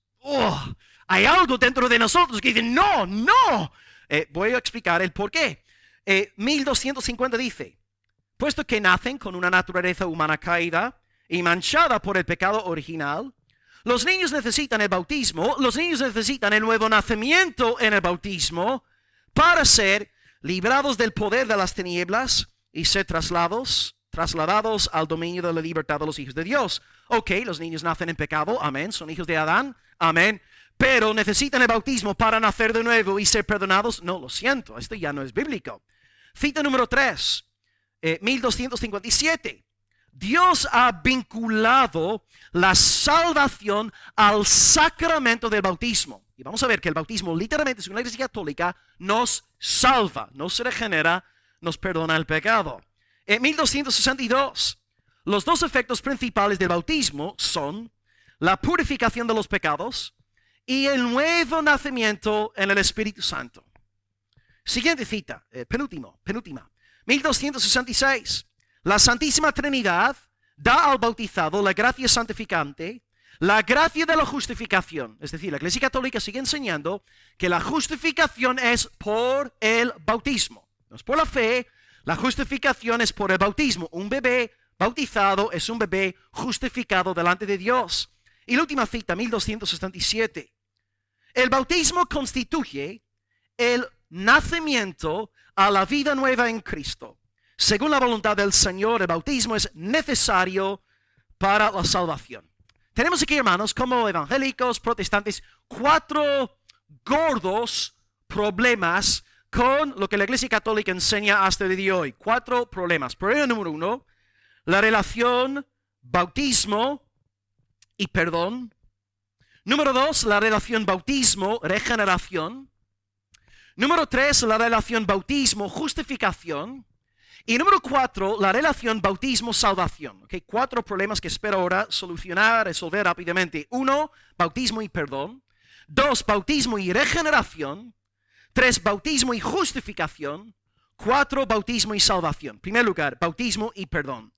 Hay algo dentro de nosotros que dice, no. Voy a explicar el por qué. 1250 dice, puesto que nacen con una naturaleza humana caída y manchada por el pecado original, los niños necesitan el bautismo, los niños necesitan el nuevo nacimiento en el bautismo para ser librados del poder de las tinieblas y ser trasladados al dominio de la libertad de los hijos de Dios. Ok, los niños nacen en pecado, amén, son hijos de Adán, amén, pero necesitan el bautismo para nacer de nuevo y ser perdonados. No, lo siento, esto ya no es bíblico. Cita número 3, 1257. Dios ha vinculado la salvación al sacramento del bautismo. Y vamos a ver que el bautismo literalmente, según la Iglesia Católica, nos salva, nos regenera, nos perdona el pecado. En 1262, los dos efectos principales del bautismo son la purificación de los pecados y el nuevo nacimiento en el Espíritu Santo. Siguiente cita, penúltima. 1266. La Santísima Trinidad da al bautizado la gracia santificante, la gracia de la justificación. Es decir, la Iglesia Católica sigue enseñando que la justificación es por el bautismo. No es por la fe, la justificación es por el bautismo. Un bebé bautizado es un bebé justificado delante de Dios. Y la última cita, 1267. El bautismo constituye el nacimiento a la vida nueva en Cristo. Según la voluntad del Señor, el bautismo es necesario para la salvación. Tenemos aquí, hermanos, como evangélicos, protestantes, 4 gordos problemas con lo que la Iglesia Católica enseña hasta el día de hoy. 4 problemas. Problema número 1, la relación bautismo y perdón. Número 2, la relación bautismo-regeneración. Número 3, la relación bautismo-justificación. Y número 4, la relación bautismo-salvación. Okay, 4 problemas que espero ahora solucionar, resolver rápidamente. 1, bautismo y perdón. 2, bautismo y regeneración. 3, bautismo y justificación. 4, bautismo y salvación. En primer lugar, bautismo y perdón.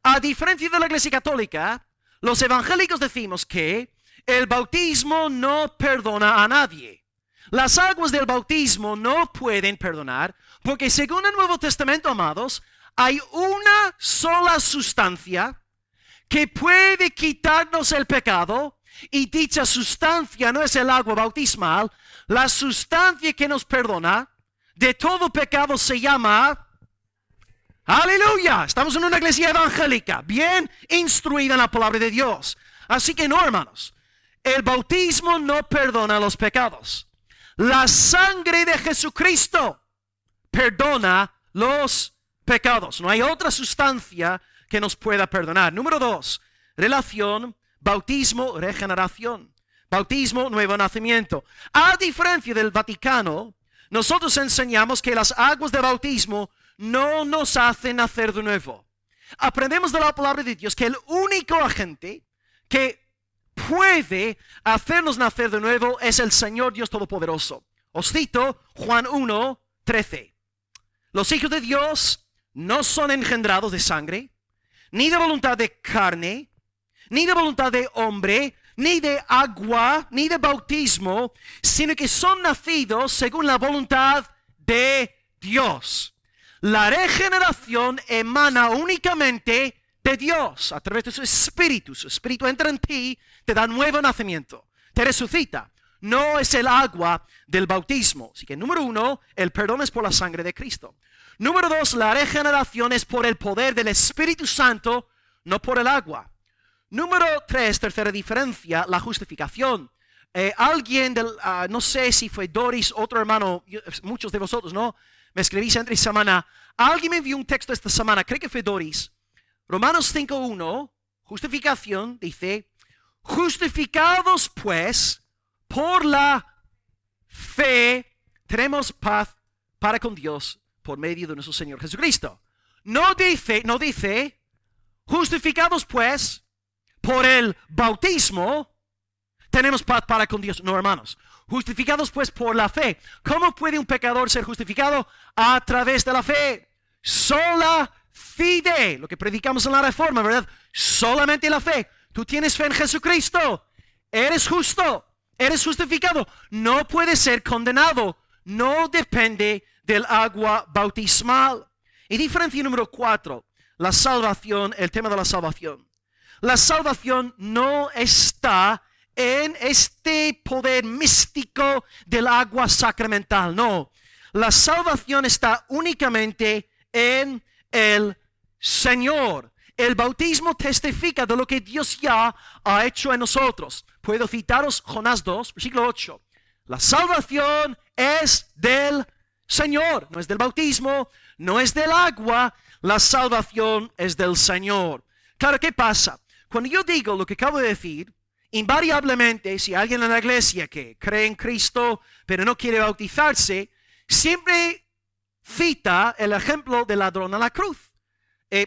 A diferencia de la Iglesia Católica, los evangélicos decimos que el bautismo no perdona a nadie. Las aguas del bautismo no pueden perdonar, porque según el Nuevo Testamento, amados, hay una sola sustancia que puede quitarnos el pecado, y dicha sustancia no es el agua bautismal. La sustancia que nos perdona de todo pecado se llama... ¡Aleluya! Estamos en una iglesia evangélica, bien instruida en la palabra de Dios. Así que no, hermanos, el bautismo no perdona los pecados. La sangre de Jesucristo perdona los pecados. No hay otra sustancia que nos pueda perdonar. Número 2, relación, bautismo, regeneración. Bautismo, nuevo nacimiento. A diferencia del Vaticano, nosotros enseñamos que las aguas de bautismo no nos hacen nacer de nuevo. Aprendemos de la palabra de Dios que el único agente que puede hacernos nacer de nuevo es el Señor Dios Todopoderoso. Os cito Juan 1:13. Los hijos de Dios no son engendrados de sangre, ni de voluntad de carne, ni de voluntad de hombre, ni de agua, ni de bautismo, sino que son nacidos según la voluntad de Dios. La regeneración emana únicamente de Dios a través de su espíritu. Su espíritu entra en ti, te da nuevo nacimiento, te resucita. No es el agua del bautismo. Así que número 1, el perdón es por la sangre de Cristo. Número 2, la regeneración es por el poder del Espíritu Santo, no por el agua. Número 3, tercera diferencia, la justificación. Alguien no sé si fue Doris, otro hermano, muchos de vosotros, ¿no? Me escribís entre semana. Alguien me envió un texto esta semana, creo que fue Doris. Romanos 5:1, justificación, dice, justificados pues por la fe, tenemos paz para con Dios por medio de nuestro Señor Jesucristo. No dice, justificados pues por el bautismo, tenemos paz para con Dios. No, hermanos. Justificados pues por la fe. ¿Cómo puede un pecador ser justificado? A través de la fe. Sola fide. Lo que predicamos en la Reforma, ¿verdad? Solamente la fe. Tú tienes fe en Jesucristo. Eres justo. Eres justificado. No puedes ser condenado. No depende del agua bautismal. Y diferencia número 4. La salvación, el tema de la salvación. La salvación no está en este poder místico del agua sacramental. No, la salvación está únicamente en el Señor. El bautismo testifica de lo que Dios ya ha hecho en nosotros. Puedo citaros Jonás 2, versículo 8. La salvación es del Señor, no es del bautismo, no es del agua. La salvación es del Señor. Claro, ¿qué pasa? Cuando yo digo lo que acabo de decir, invariablemente, si alguien en la iglesia que cree en Cristo, pero no quiere bautizarse, siempre cita el ejemplo del ladrón a la cruz.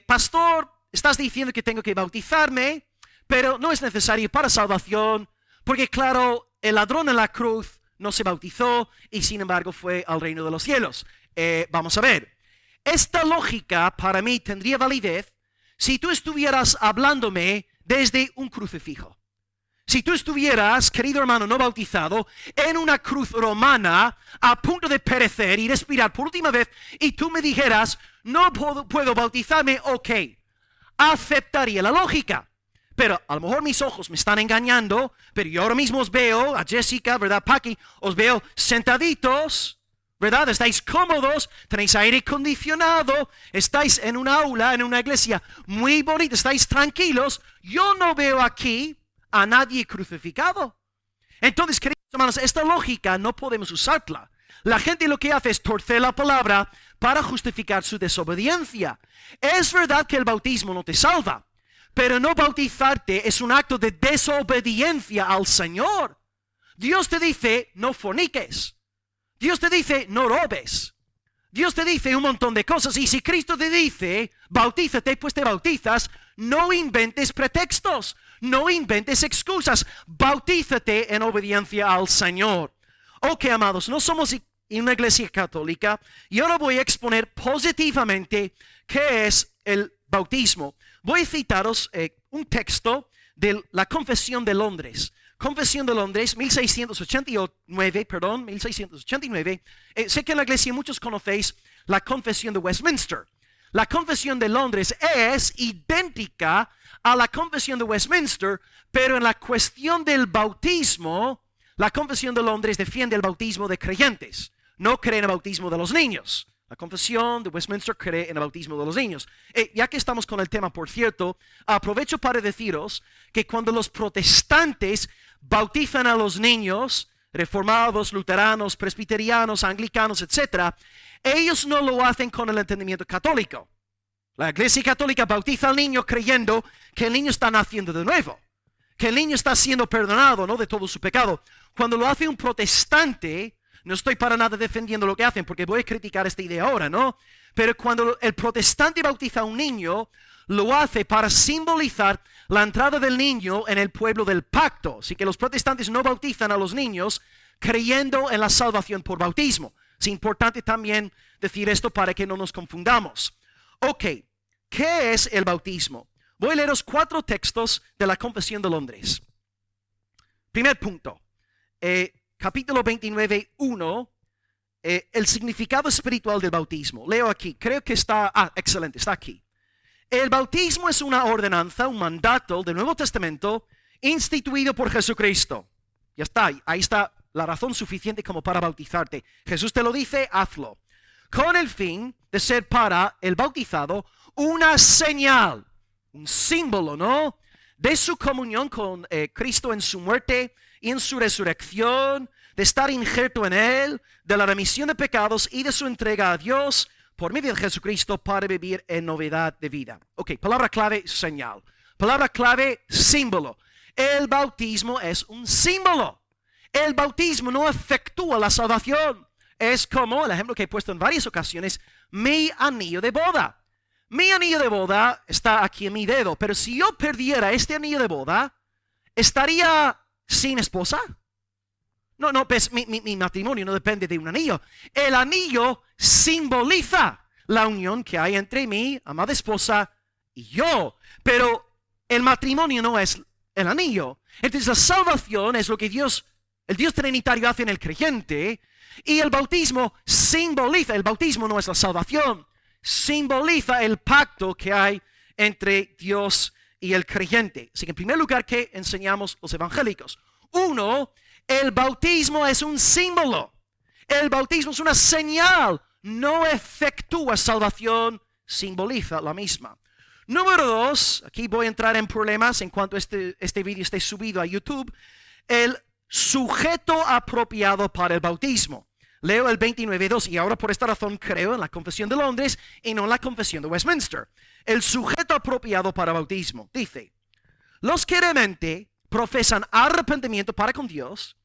pastor, estás diciendo que tengo que bautizarme, pero no es necesario para salvación, porque claro, el ladrón en la cruz no se bautizó y sin embargo fue al reino de los cielos. Vamos a ver, esta lógica para mí tendría validez si tú estuvieras hablándome desde un crucifijo. Si tú estuvieras, querido hermano no bautizado, en una cruz romana a punto de perecer y respirar por última vez y tú me dijeras, no puedo bautizarme, ok, aceptaría la lógica. Pero a lo mejor mis ojos me están engañando, pero yo ahora mismo os veo, a Jessica, ¿verdad, Paqui? Os veo sentaditos, ¿verdad? Estáis cómodos, tenéis aire acondicionado, estáis en un aula, en una iglesia muy bonita, estáis tranquilos. Yo no veo aquí a nadie crucificado. Entonces, queridos hermanos, esta lógica no podemos usarla. La gente lo que hace es torcer la palabra para justificar su desobediencia. Es verdad que el bautismo no te salva, pero no bautizarte es un acto de desobediencia al Señor. Dios te dice, no forniques. Dios te dice, no robes. Dios te dice un montón de cosas. Y si Cristo te dice, bautízate, pues te bautizas. No inventes pretextos. No inventes excusas. Bautízate en obediencia al Señor. Ok, amados, no somos una iglesia católica. Y ahora voy a exponer positivamente qué es el bautismo. Voy a citaros un texto de la Confesión de Londres. Confesión de Londres, 1689. Sé que en la iglesia muchos conocéis la Confesión de Westminster. La Confesión de Londres es idéntica a la Confesión de Westminster, pero en la cuestión del bautismo, la Confesión de Londres defiende el bautismo de creyentes. No cree en el bautismo de los niños. La Confesión de Westminster cree en el bautismo de los niños. Ya que estamos con el tema, por cierto, aprovecho para deciros que cuando los protestantes bautizan a los niños, reformados, luteranos, presbiterianos, anglicanos, etc., ellos no lo hacen con el entendimiento católico. La Iglesia Católica bautiza al niño creyendo que el niño está naciendo de nuevo, que el niño está siendo perdonado, ¿no?, de todo su pecado. Cuando lo hace un protestante, no estoy para nada defendiendo lo que hacen, porque voy a criticar esta idea ahora, ¿no? Pero cuando el protestante bautiza a un niño, lo hace para simbolizar la entrada del niño en el pueblo del pacto. Así que los protestantes no bautizan a los niños creyendo en la salvación por bautismo. Es importante también decir esto para que no nos confundamos. Ok, ¿qué es el bautismo? Voy a leeros 4 textos de la Confesión de Londres. Primer punto. Capítulo 29, 1, el significado espiritual del bautismo. Leo aquí, creo que está, excelente, está aquí. El bautismo es una ordenanza, un mandato del Nuevo Testamento instituido por Jesucristo. Ya está, ahí está la razón suficiente como para bautizarte. Jesús te lo dice, hazlo. Con el fin de ser para el bautizado una señal, un símbolo, ¿no?, de su comunión con Cristo en su muerte y en su resurrección, de estar injerto en Él, de la remisión de pecados y de su entrega a Dios por medio de Jesucristo para vivir en novedad de vida. Ok, palabra clave, señal. Palabra clave, símbolo. El bautismo es un símbolo. El bautismo no efectúa la salvación. Es como el ejemplo que he puesto en varias ocasiones, mi anillo de boda. Mi anillo de boda está aquí en mi dedo, pero si yo perdiera este anillo de boda, ¿estaría sin esposa? No, pues mi matrimonio no depende de un anillo. El anillo simboliza la unión que hay entre mi amada esposa y yo. Pero el matrimonio no es el anillo. Entonces la salvación es lo que el Dios Trinitario hace en el creyente. Y el bautismo simboliza, el bautismo no es la salvación, simboliza el pacto que hay entre Dios y el creyente. Así que en primer lugar, ¿qué enseñamos los evangélicos? 1, el bautismo es un símbolo. El bautismo es una señal. No efectúa salvación, simboliza la misma. Número 2, aquí voy a entrar en problemas en cuanto este vídeo esté subido a YouTube. El sujeto apropiado para el bautismo. Leo el 29.2 y ahora por esta razón creo en la Confesión de Londres y no en la Confesión de Westminster. El sujeto apropiado para bautismo dice: los que realmente profesan arrepentimiento para con Dios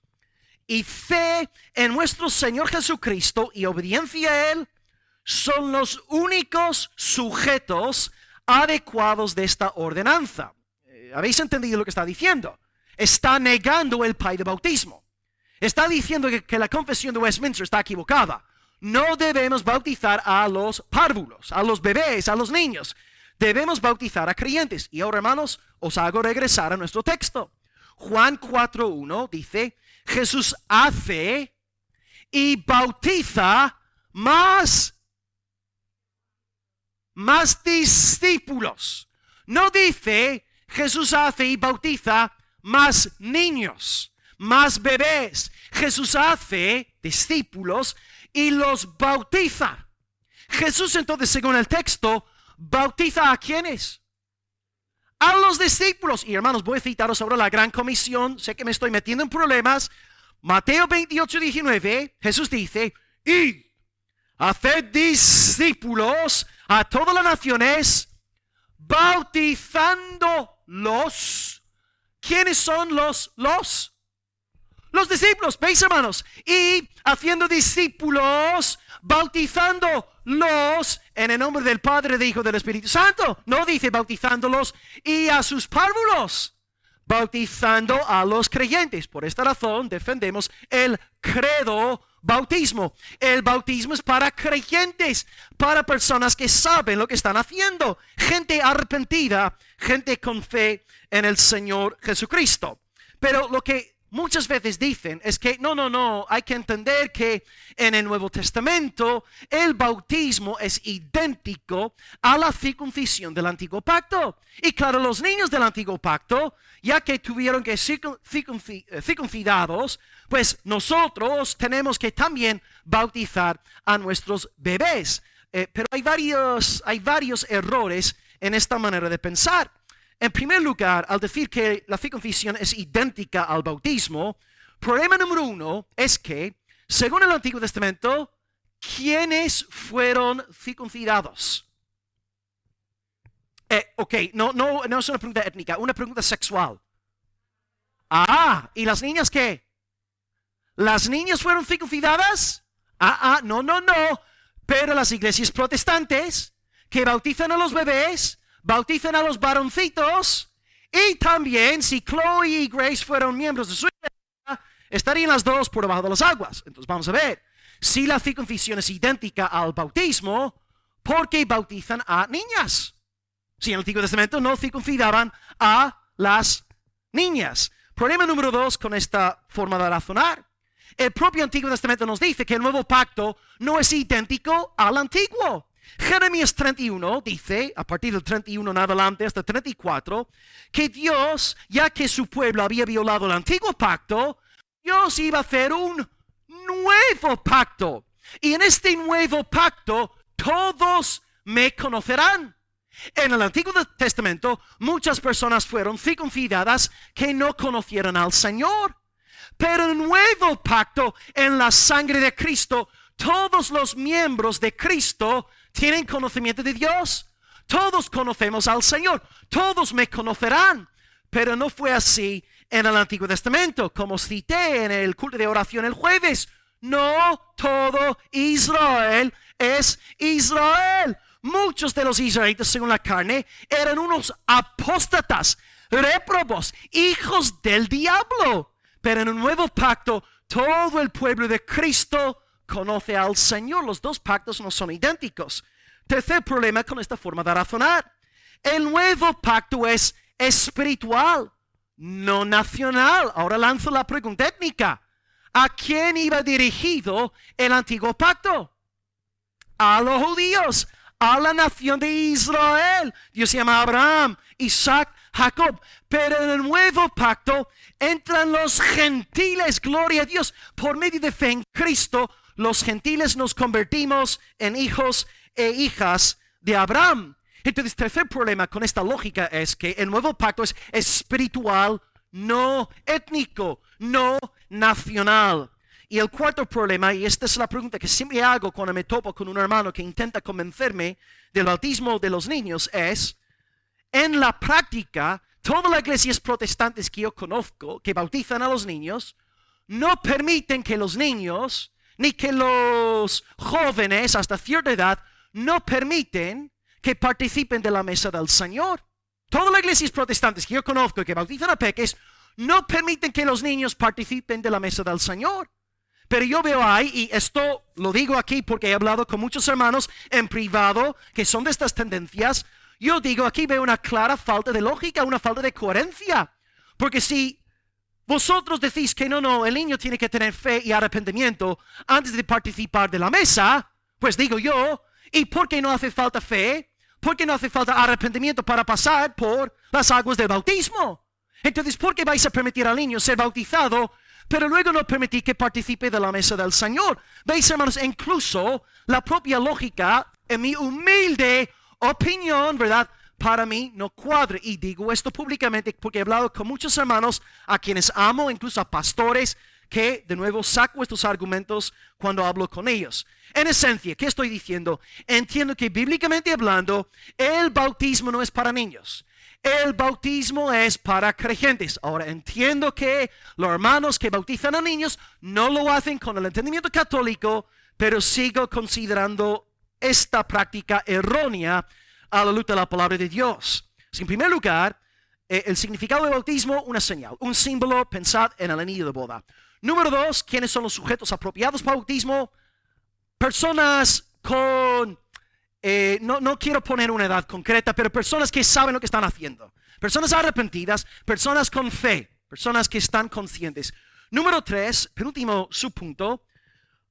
y fe en nuestro Señor Jesucristo y obediencia a Él son los únicos sujetos adecuados de esta ordenanza. ¿Habéis entendido lo que está diciendo? Está negando el pai de bautismo. Está diciendo que la confesión de Westminster está equivocada. No debemos bautizar a los párvulos, a los bebés, a los niños. Debemos bautizar a creyentes. Y ahora, hermanos, os hago regresar a nuestro texto. Juan 4:1 dice, Jesús hace y bautiza más discípulos. No dice Jesús hace y bautiza más niños, más bebés. Jesús hace discípulos y los bautiza. Jesús entonces, según el texto, bautiza ¿a quiénes? A los discípulos. Y hermanos, voy a citaros ahora la gran comisión. Sé que me estoy metiendo en problemas. Mateo 28:19, Jesús dice, y haced discípulos a todas las naciones, bautizándolos. ¿Quiénes son los discípulos? ¿Veis, hermanos? Y haciendo discípulos, bautizándolos en el nombre del Padre, del Hijo y del Espíritu Santo. No dice bautizándolos y a sus párvulos, bautizando a los creyentes. Por esta razón defendemos el credo bautismo. El bautismo es para creyentes, para personas que saben lo que están haciendo, gente arrepentida, gente con fe en el Señor Jesucristo. Pero lo que muchas veces dicen es que no, hay que entender que en el Nuevo Testamento el bautismo es idéntico a la circuncisión del Antiguo Pacto. Y claro, los niños del Antiguo Pacto, ya que tuvieron que ser circuncidados, pues nosotros tenemos que también bautizar a nuestros bebés. Pero hay varios errores en esta manera de pensar. En primer lugar, al decir que la circuncisión es idéntica al bautismo, problema número uno es que, según el Antiguo Testamento, ¿quiénes fueron circuncidados? No es una pregunta étnica, una pregunta sexual. ¿Y las niñas qué? ¿Las niñas fueron circuncidadas? No. Pero las iglesias protestantes que bautizan a los bebés, bautizan a los varoncitos, y también si Chloe y Grace fueron miembros de su iglesia, estarían las dos por debajo de las aguas. Entonces vamos a ver, si la circuncisión es idéntica al bautismo, ¿por qué bautizan a niñas? Si en el Antiguo Testamento no circuncidaban a las niñas. Problema número dos con esta forma de razonar. El propio Antiguo Testamento nos dice que el nuevo pacto no es idéntico al antiguo. Jeremías 31 dice, a partir del 31 en adelante hasta 34, que Dios, ya que su pueblo había violado el antiguo pacto, Dios iba a hacer un nuevo pacto. Y en este nuevo pacto todos me conocerán. En el Antiguo Testamento muchas personas fueron circuncidadas que no conocieron al Señor. Pero en el nuevo pacto, en la sangre de Cristo, todos los miembros de Cristo tienen conocimiento de Dios. Todos conocemos al Señor. Todos me conocerán. Pero no fue así en el Antiguo Testamento, como cité en el culto de oración el jueves. No todo Israel es Israel. Muchos de los israelitas, según la carne, eran unos apóstatas, réprobos, hijos del diablo. Pero en un nuevo pacto, todo el pueblo de Cristo conoce al Señor. Los dos pactos no son idénticos. Tercer problema con esta forma de razonar. El nuevo pacto es espiritual, no nacional. Ahora lanzo la pregunta étnica. ¿A quién iba dirigido el antiguo pacto? A los judíos, a la nación de Israel. Dios se llama Abraham, Isaac, Jacob. Pero en el nuevo pacto entran los gentiles. Gloria a Dios. Por medio de fe en Cristo, los gentiles nos convertimos en hijos e hijas de Abraham. Entonces, tercer problema con esta lógica es que el nuevo pacto es espiritual, no étnico, no nacional. Y el cuarto problema, y esta es la pregunta que siempre hago cuando me topo con un hermano que intenta convencerme del bautismo de los niños, es, en la práctica, todas las iglesias protestantes que yo conozco, que bautizan a los niños, no permiten que los niños, ni que los jóvenes hasta cierta edad, no permiten que participen de la mesa del Señor. Todas las iglesias protestantes que yo conozco que bautizan a peques no permiten que los niños participen de la mesa del Señor. Pero yo veo ahí, y esto lo digo aquí porque he hablado con muchos hermanos en privado que son de estas tendencias. Yo digo, aquí veo una clara falta de lógica, una falta de coherencia. Porque si vosotros decís que no, el niño tiene que tener fe y arrepentimiento antes de participar de la mesa, pues digo yo, ¿y por qué no hace falta fe? ¿Por qué no hace falta arrepentimiento para pasar por las aguas del bautismo? Entonces, ¿por qué vais a permitir al niño ser bautizado, pero luego no permitir que participe de la mesa del Señor? Veis, hermanos, incluso la propia lógica, en mi humilde opinión, ¿verdad?, para mí no cuadra. Y digo esto públicamente porque he hablado con muchos hermanos a quienes amo, incluso a pastores, que de nuevo saco estos argumentos cuando hablo con ellos. En esencia, ¿qué estoy diciendo? Entiendo que bíblicamente hablando, el bautismo no es para niños. El bautismo es para creyentes. Ahora entiendo que los hermanos que bautizan a niños no lo hacen con el entendimiento católico, pero sigo considerando esta práctica errónea a la luz de la palabra de Dios. En primer lugar, el significado del bautismo, una señal, un símbolo. Pensad en el anillo de boda. Número 2, ¿quiénes son los sujetos apropiados para el bautismo? Personas con, no quiero poner una edad concreta, pero personas que saben lo que están haciendo. Personas arrepentidas, personas con fe, personas que están conscientes. Número 3, penúltimo subpunto.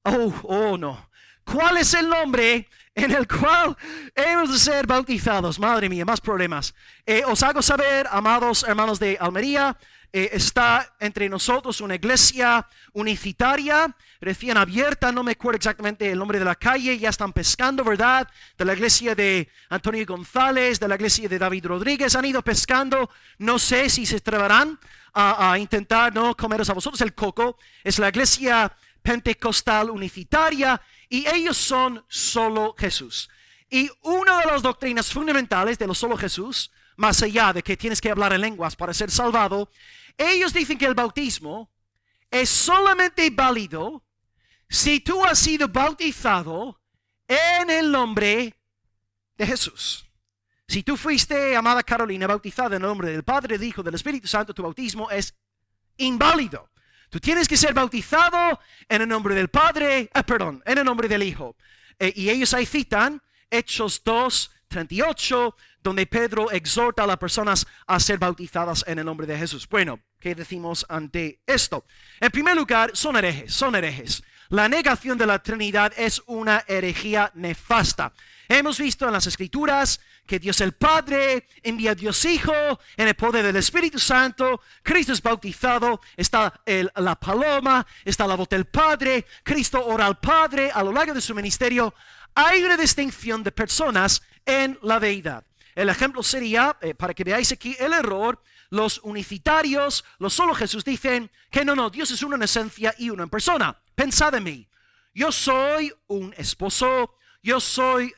No. ¿Cuál es el nombre en el cual hemos de ser bautizados? Madre mía, más problemas. Os hago saber, amados hermanos de Almería, está entre nosotros una iglesia unicitaria, recién abierta, no me acuerdo exactamente el nombre de la calle, ya están pescando, ¿verdad? De la iglesia de Antonio González, de la iglesia de David Rodríguez, han ido pescando, no sé si se atreverán a intentar no comeros a vosotros el coco. Es la iglesia pentecostal unicitaria y ellos son solo Jesús. Y una de las doctrinas fundamentales de lo solo Jesús, más allá de que tienes que hablar en lenguas para ser salvado, ellos dicen que el bautismo es solamente válido si tú has sido bautizado en el nombre de Jesús. Si tú fuiste, amada Carolina, bautizada en el nombre del Padre, del Hijo, del Espíritu Santo, tu bautismo es inválido. Tú tienes que ser bautizado en el nombre del Padre, en el nombre del Hijo. Y ellos ahí citan Hechos 2:38, donde Pedro exhorta a las personas a ser bautizadas en el nombre de Jesús. Bueno, ¿qué decimos ante esto? En primer lugar, son herejes. La negación de la Trinidad es una herejía nefasta. Hemos visto en las Escrituras que Dios el Padre envía a Dios Hijo en el poder del Espíritu Santo. Cristo es bautizado, está la paloma, está la voz del Padre. Cristo ora al Padre a lo largo de su ministerio. Hay una distinción de personas en la deidad. El ejemplo sería, para que veáis aquí el error, los unicitarios, los solo Jesús dicen que no, Dios es uno en esencia y uno en persona. Pensad en mí. Yo soy un esposo, yo soy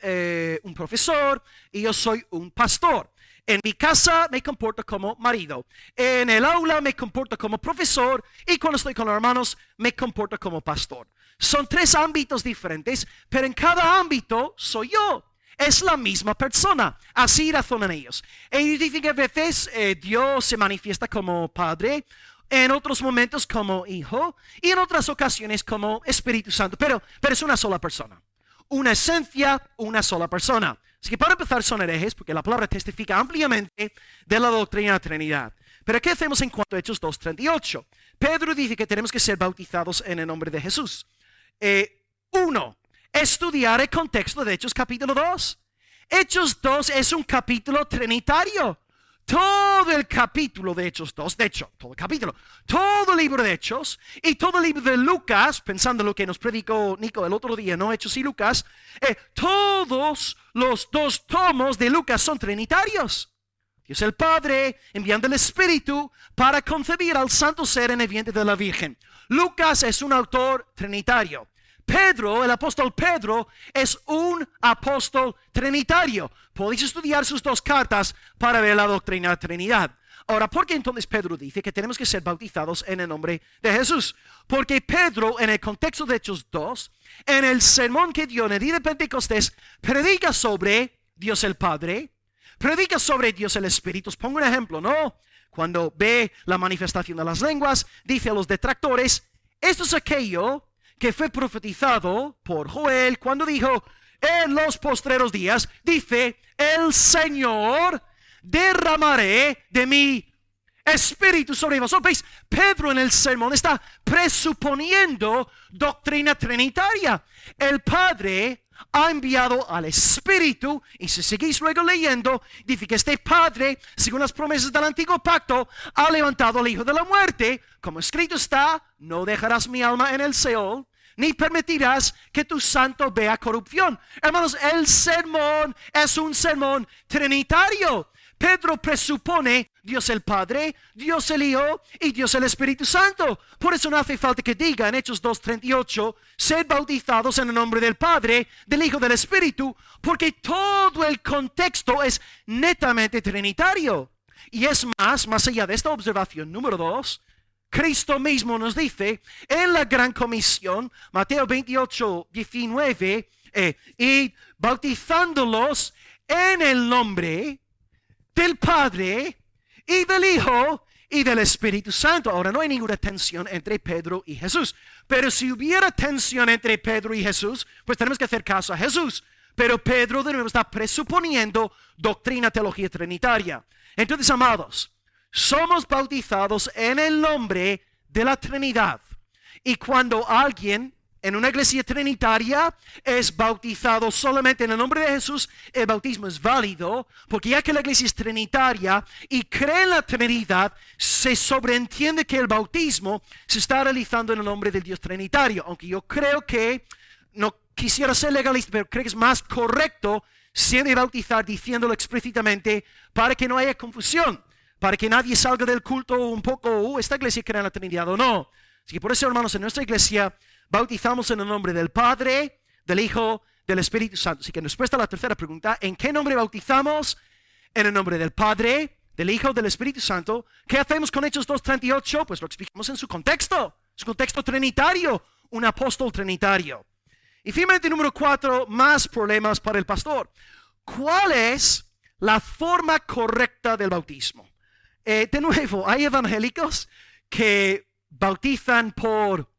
un profesor y yo soy un pastor. En mi casa me comporto como marido. En el aula me comporto como profesor y cuando estoy con los hermanos me comporto como pastor. Son 3 ámbitos diferentes, pero en cada ámbito soy yo. Es la misma persona. Así razonan ellos. Ellos dicen que a veces Dios se manifiesta como Padre, en otros momentos como Hijo y en otras ocasiones como Espíritu Santo. Pero es una sola persona. Una esencia, una sola persona. Así que para empezar son herejes porque la palabra testifica ampliamente de la doctrina de la Trinidad. Pero ¿qué hacemos en cuanto a Hechos 2:38? Pedro dice que tenemos que ser bautizados en el nombre de Jesús. 1. Estudiar el contexto de Hechos capítulo 2. Hechos 2 es un capítulo trinitario. Todo el capítulo de Hechos 2, de hecho, todo el libro de Hechos y todo el libro de Lucas, pensando en lo que nos predicó Nico el otro día, ¿no? Hechos y Lucas, todos los 2 tomos de Lucas son trinitarios. Dios el Padre enviando el Espíritu para concebir al santo ser en el vientre de la Virgen. Lucas es un autor trinitario. Pedro, el apóstol Pedro, es un apóstol trinitario. Podéis estudiar sus 2 cartas para ver la doctrina de la Trinidad. Ahora, ¿por qué entonces Pedro dice que tenemos que ser bautizados en el nombre de Jesús? Porque Pedro, en el contexto de Hechos 2, en el sermón que dio en el día de Pentecostés, predica sobre Dios el Padre, predica sobre Dios el Espíritu. Os pongo un ejemplo, ¿no? Cuando ve la manifestación de las lenguas, dice a los detractores, esto es aquello que fue profetizado por Joel cuando dijo, en los postreros días, dice, el Señor, derramaré de mi Espíritu sobre vosotros. ¿Veis? Pedro en el sermón está presuponiendo doctrina trinitaria. El Padre ha enviado al Espíritu, y si seguís luego leyendo, dice que este Padre, según las promesas del antiguo pacto, ha levantado al Hijo de la muerte, como escrito está, no dejarás mi alma en el Seol, ni permitirás que tu santo vea corrupción. Hermanos, el sermón es un sermón trinitario. Pedro presupone Dios el Padre, Dios el Hijo y Dios el Espíritu Santo. Por eso no hace falta que diga en Hechos 2:38, sed bautizados en el nombre del Padre, del Hijo, del Espíritu, porque todo el contexto es netamente trinitario. Y es más allá de esta observación número 2, Cristo mismo nos dice en la Gran Comisión, Mateo 28:19, y bautizándolos en el nombre del Padre y del Hijo y del Espíritu Santo. Ahora no hay ninguna tensión entre Pedro y Jesús, pero si hubiera tensión entre Pedro y Jesús, pues tenemos que hacer caso a Jesús. Pero Pedro de nuevo está presuponiendo doctrina, teología trinitaria. Entonces, amados, somos bautizados en el nombre de la Trinidad. Y cuando alguien en una iglesia trinitaria es bautizado solamente en el nombre de Jesús, el bautismo es válido, porque ya que la iglesia es trinitaria y cree en la Trinidad, se sobreentiende que el bautismo se está realizando en el nombre del Dios trinitario. Aunque yo creo que, no quisiera ser legalista, pero creo que es más correcto siempre bautizar diciéndolo explícitamente para que no haya confusión, para que nadie salga del culto un poco, esta iglesia cree en la Trinidad o no. Así que por eso, hermanos, en nuestra iglesia bautizamos en el nombre del Padre, del Hijo, del Espíritu Santo. Así que en respuesta a la tercera pregunta, ¿en qué nombre bautizamos? En el nombre del Padre, del Hijo, del Espíritu Santo. ¿Qué hacemos con Hechos 2:38? Pues lo explicamos en su contexto trinitario, un apóstol trinitario. Y finalmente, número 4, más problemas para el pastor. ¿Cuál es la forma correcta del bautismo? De nuevo, hay evangélicos que bautizan por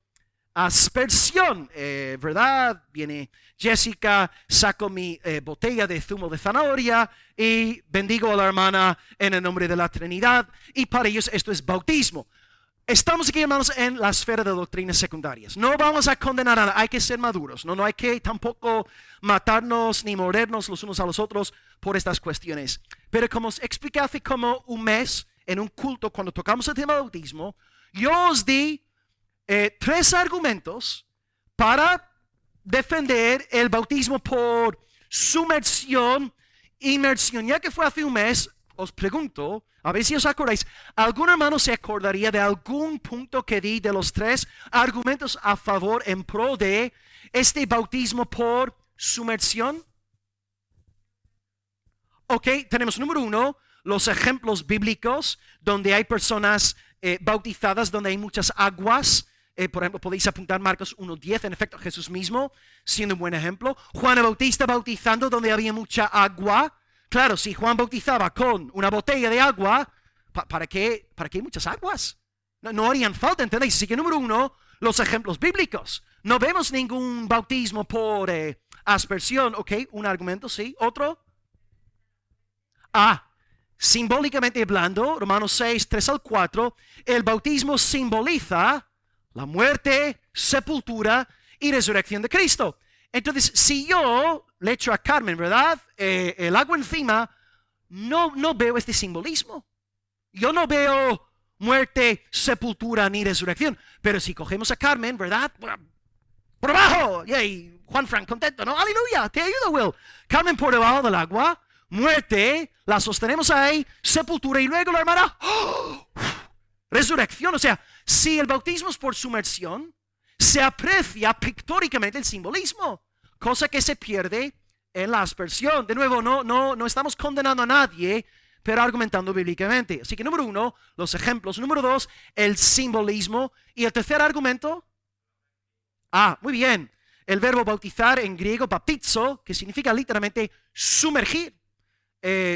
aspersión, ¿verdad? Viene Jessica, saco mi botella de zumo de zanahoria y bendigo a la hermana en el nombre de la Trinidad, y para ellos esto es bautismo. Estamos aquí, hermanos, en la esfera de doctrinas secundarias. No vamos a condenar a nada, hay que ser maduros, no hay que tampoco matarnos ni mordernos los unos a los otros por estas cuestiones. Pero como os expliqué hace como un mes en un culto cuando tocamos el tema del bautismo, yo os di 3 argumentos para defender el bautismo por sumersión, inmersión. Ya que fue hace un mes, os pregunto, a ver si os acordáis, ¿algún hermano se acordaría de algún punto que di de los 3 argumentos a favor en pro de este bautismo por sumersión? Ok, tenemos número 1, los ejemplos bíblicos donde hay personas bautizadas, donde hay muchas aguas. Por ejemplo, podéis apuntar Marcos 1:10, en efecto Jesús mismo siendo un buen ejemplo. Juan el Bautista bautizando donde había mucha agua. Claro, si Juan bautizaba con una botella de agua, ¿para qué hay muchas aguas? No harían falta, ¿entendéis? Así que número 1, los ejemplos bíblicos. No vemos ningún bautismo por aspersión, ok, un argumento, sí. ¿Otro? Simbólicamente hablando, Romanos 6, 3-4, el bautismo simboliza la muerte, sepultura y resurrección de Cristo. Entonces, si yo le echo a Carmen, ¿verdad? El agua encima, no veo este simbolismo. Yo no veo muerte, sepultura ni resurrección. Pero si cogemos a Carmen, ¿verdad? Por abajo. Yay, Juan Frank contento, ¿no? Aleluya, te ayuda, Will. Carmen por debajo del agua, muerte, la sostenemos ahí, sepultura y luego la hermana, ¡oh! Resurrección. O sea, si el bautismo es por sumersión, se aprecia pictóricamente el simbolismo, cosa que se pierde en la aspersión. De nuevo, no estamos condenando a nadie, pero argumentando bíblicamente. Así que número 1, los ejemplos. Número 2, el simbolismo. Y el tercer argumento. Muy bien. el verbo bautizar en griego, baptizo, que significa literalmente sumergir,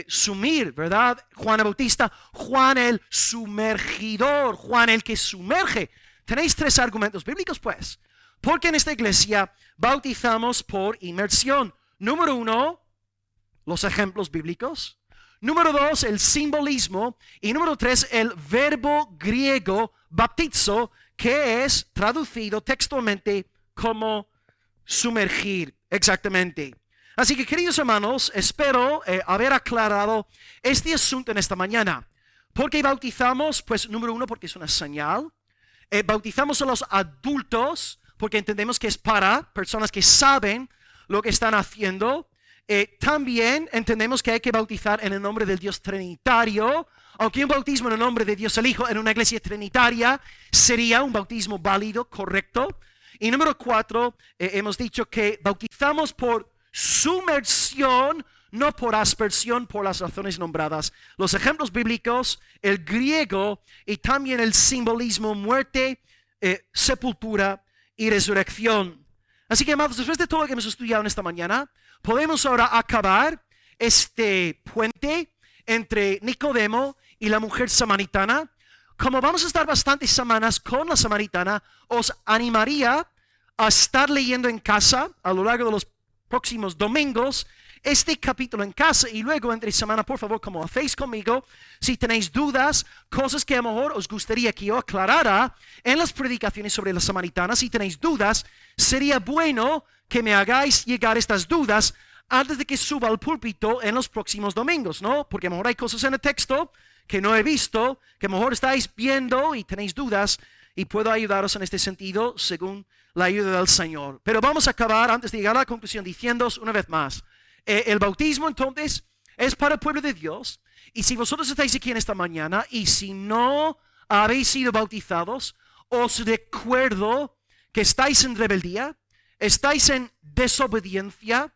sumir, ¿verdad? Juan el Bautista, Juan el sumergidor, Juan el que sumerge. Tenéis 3 argumentos bíblicos, pues. Porque en esta iglesia bautizamos por inmersión. Número 1, los ejemplos bíblicos. Número 2, el simbolismo. Y número 3, el verbo griego baptizo, que es traducido textualmente como sumergir. Exactamente. Así que, queridos hermanos, espero haber aclarado este asunto en esta mañana. ¿Por qué bautizamos? Pues número 1, porque es una señal. Bautizamos a los adultos porque entendemos que es para personas que saben lo que están haciendo. También entendemos que hay que bautizar en el nombre del Dios Trinitario, aunque un bautismo en el nombre de Dios el Hijo en una iglesia trinitaria sería un bautismo válido, correcto. Y número 4, hemos dicho que bautizamos por sumersión, no por aspersión, por las razones nombradas. Los ejemplos bíblicos, el griego y también el simbolismo, muerte, sepultura y resurrección. Así que, amados, después de todo lo que hemos estudiado en esta mañana, podemos ahora acabar este puente entre Nicodemo y la mujer samaritana. Como vamos a estar bastantes semanas con la samaritana, os animaría a estar leyendo en casa a lo largo de los próximos domingos este capítulo en casa y luego entre semana, por favor, como hacéis conmigo, si tenéis dudas, cosas que a lo mejor os gustaría que yo aclarara en las predicaciones sobre la samaritana, si tenéis dudas, sería bueno que me hagáis llegar estas dudas antes de que suba al púlpito en los próximos domingos, ¿no? Porque a lo mejor hay cosas en el texto que no he visto, que a lo mejor estáis viendo y tenéis dudas y puedo ayudaros en este sentido según la ayuda del Señor. Pero vamos a acabar antes de llegar a la conclusión diciéndoos una vez más, el bautismo entonces es para el pueblo de Dios, y si vosotros estáis aquí en esta mañana y si no habéis sido bautizados, os recuerdo que estáis en rebeldía, estáis en desobediencia,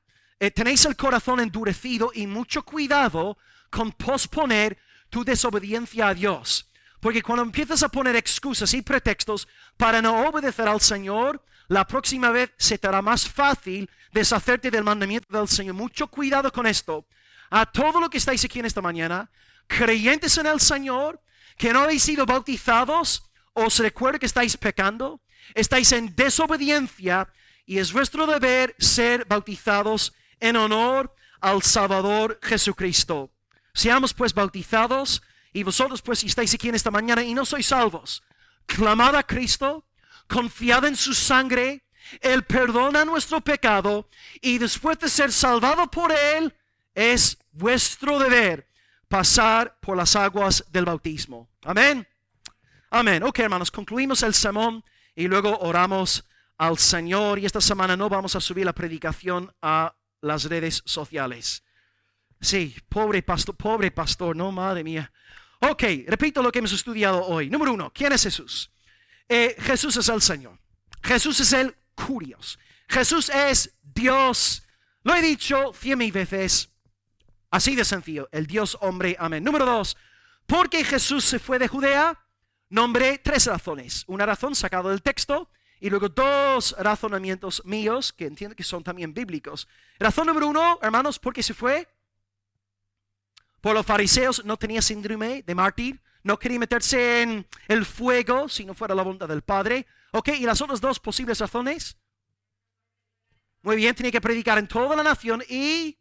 tenéis el corazón endurecido y mucho cuidado con posponer tu desobediencia a Dios. Porque cuando empiezas a poner excusas y pretextos para no obedecer al Señor, la próxima vez se te hará más fácil deshacerte del mandamiento del Señor. Mucho cuidado con esto. A todo lo que estáis aquí en esta mañana, creyentes en el Señor, que no habéis sido bautizados, os recuerdo que estáis pecando, estáis en desobediencia y es vuestro deber ser bautizados en honor al Salvador Jesucristo. Seamos pues bautizados. Y vosotros pues si estáis aquí en esta mañana y no sois salvos, clamad a Cristo, confiad en su sangre, Él perdona nuestro pecado y después de ser salvado por Él, es vuestro deber pasar por las aguas del bautismo. Amén. Amén. Ok, hermanos, concluimos el sermón y luego oramos al Señor. Y esta semana no vamos a subir la predicación a las redes sociales. Sí, pobre pastor, no, madre mía. Ok, repito lo que hemos estudiado hoy. Número 1, ¿quién es Jesús? Jesús es el Señor. Jesús es el Curios. Jesús es Dios. Lo he dicho 100,000 veces. Así de sencillo, el Dios hombre. Amén. Número 2, ¿por qué Jesús se fue de Judea? Nombré 3 razones. Una razón sacada del texto y luego 2 razonamientos míos que entiendo que son también bíblicos. Razón número 1, hermanos, ¿por qué se fue? Por los fariseos, no tenía síndrome de mártir, no quería meterse en el fuego si no fuera la voluntad del Padre. Ok, y las otras 2 posibles razones. Muy bien, tenía que predicar en toda la nación y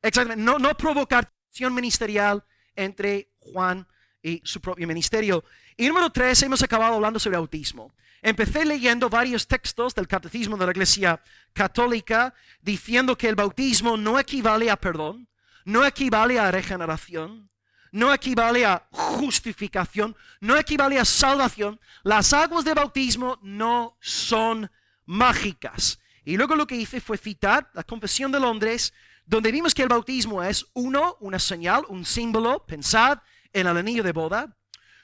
exactamente, no provocar tensión ministerial entre Juan y su propio ministerio. Y número 3, hemos acabado hablando sobre autismo. Empecé leyendo varios textos del Catecismo de la Iglesia Católica diciendo que el bautismo no equivale a perdón, no equivale a regeneración, no equivale a justificación, no equivale a salvación. Las aguas de bautismo no son mágicas. Y luego lo que hice fue citar la Confesión de Londres, donde vimos que el bautismo es una señal, un símbolo. Pensad en el anillo de boda.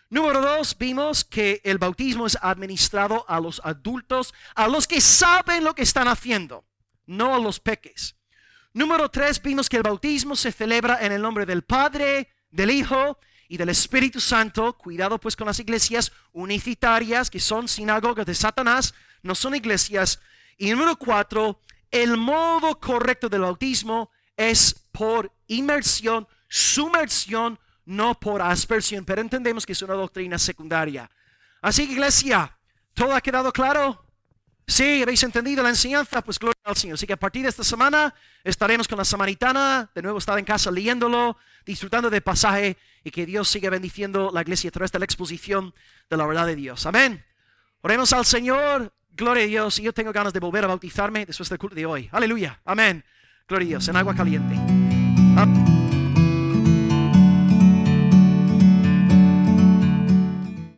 Número 2, vimos que el bautismo es administrado a los adultos, a los que saben lo que están haciendo, no a los peques. Número 3, vimos que el bautismo se celebra en el nombre del Padre, del Hijo y del Espíritu Santo. Cuidado pues con las iglesias unicitarias que son sinagogas de Satanás, no son iglesias. Y número 4, el modo correcto del bautismo es por inmersión, sumersión, no por aspersión. Pero entendemos que es una doctrina secundaria. Así que, iglesia, ¿todo ha quedado claro? Sí, ¿habéis entendido la enseñanza? Pues gloria al Señor. Así que a partir de esta semana estaremos con la Samaritana. De nuevo estar en casa leyéndolo, disfrutando del pasaje y que Dios siga bendiciendo la iglesia a través de la exposición de la verdad de Dios. Amén. Oremos al Señor. Gloria a Dios. Y yo tengo ganas de volver a bautizarme después del culto de hoy. Aleluya. Amén. Gloria a Dios. En agua caliente. Amén.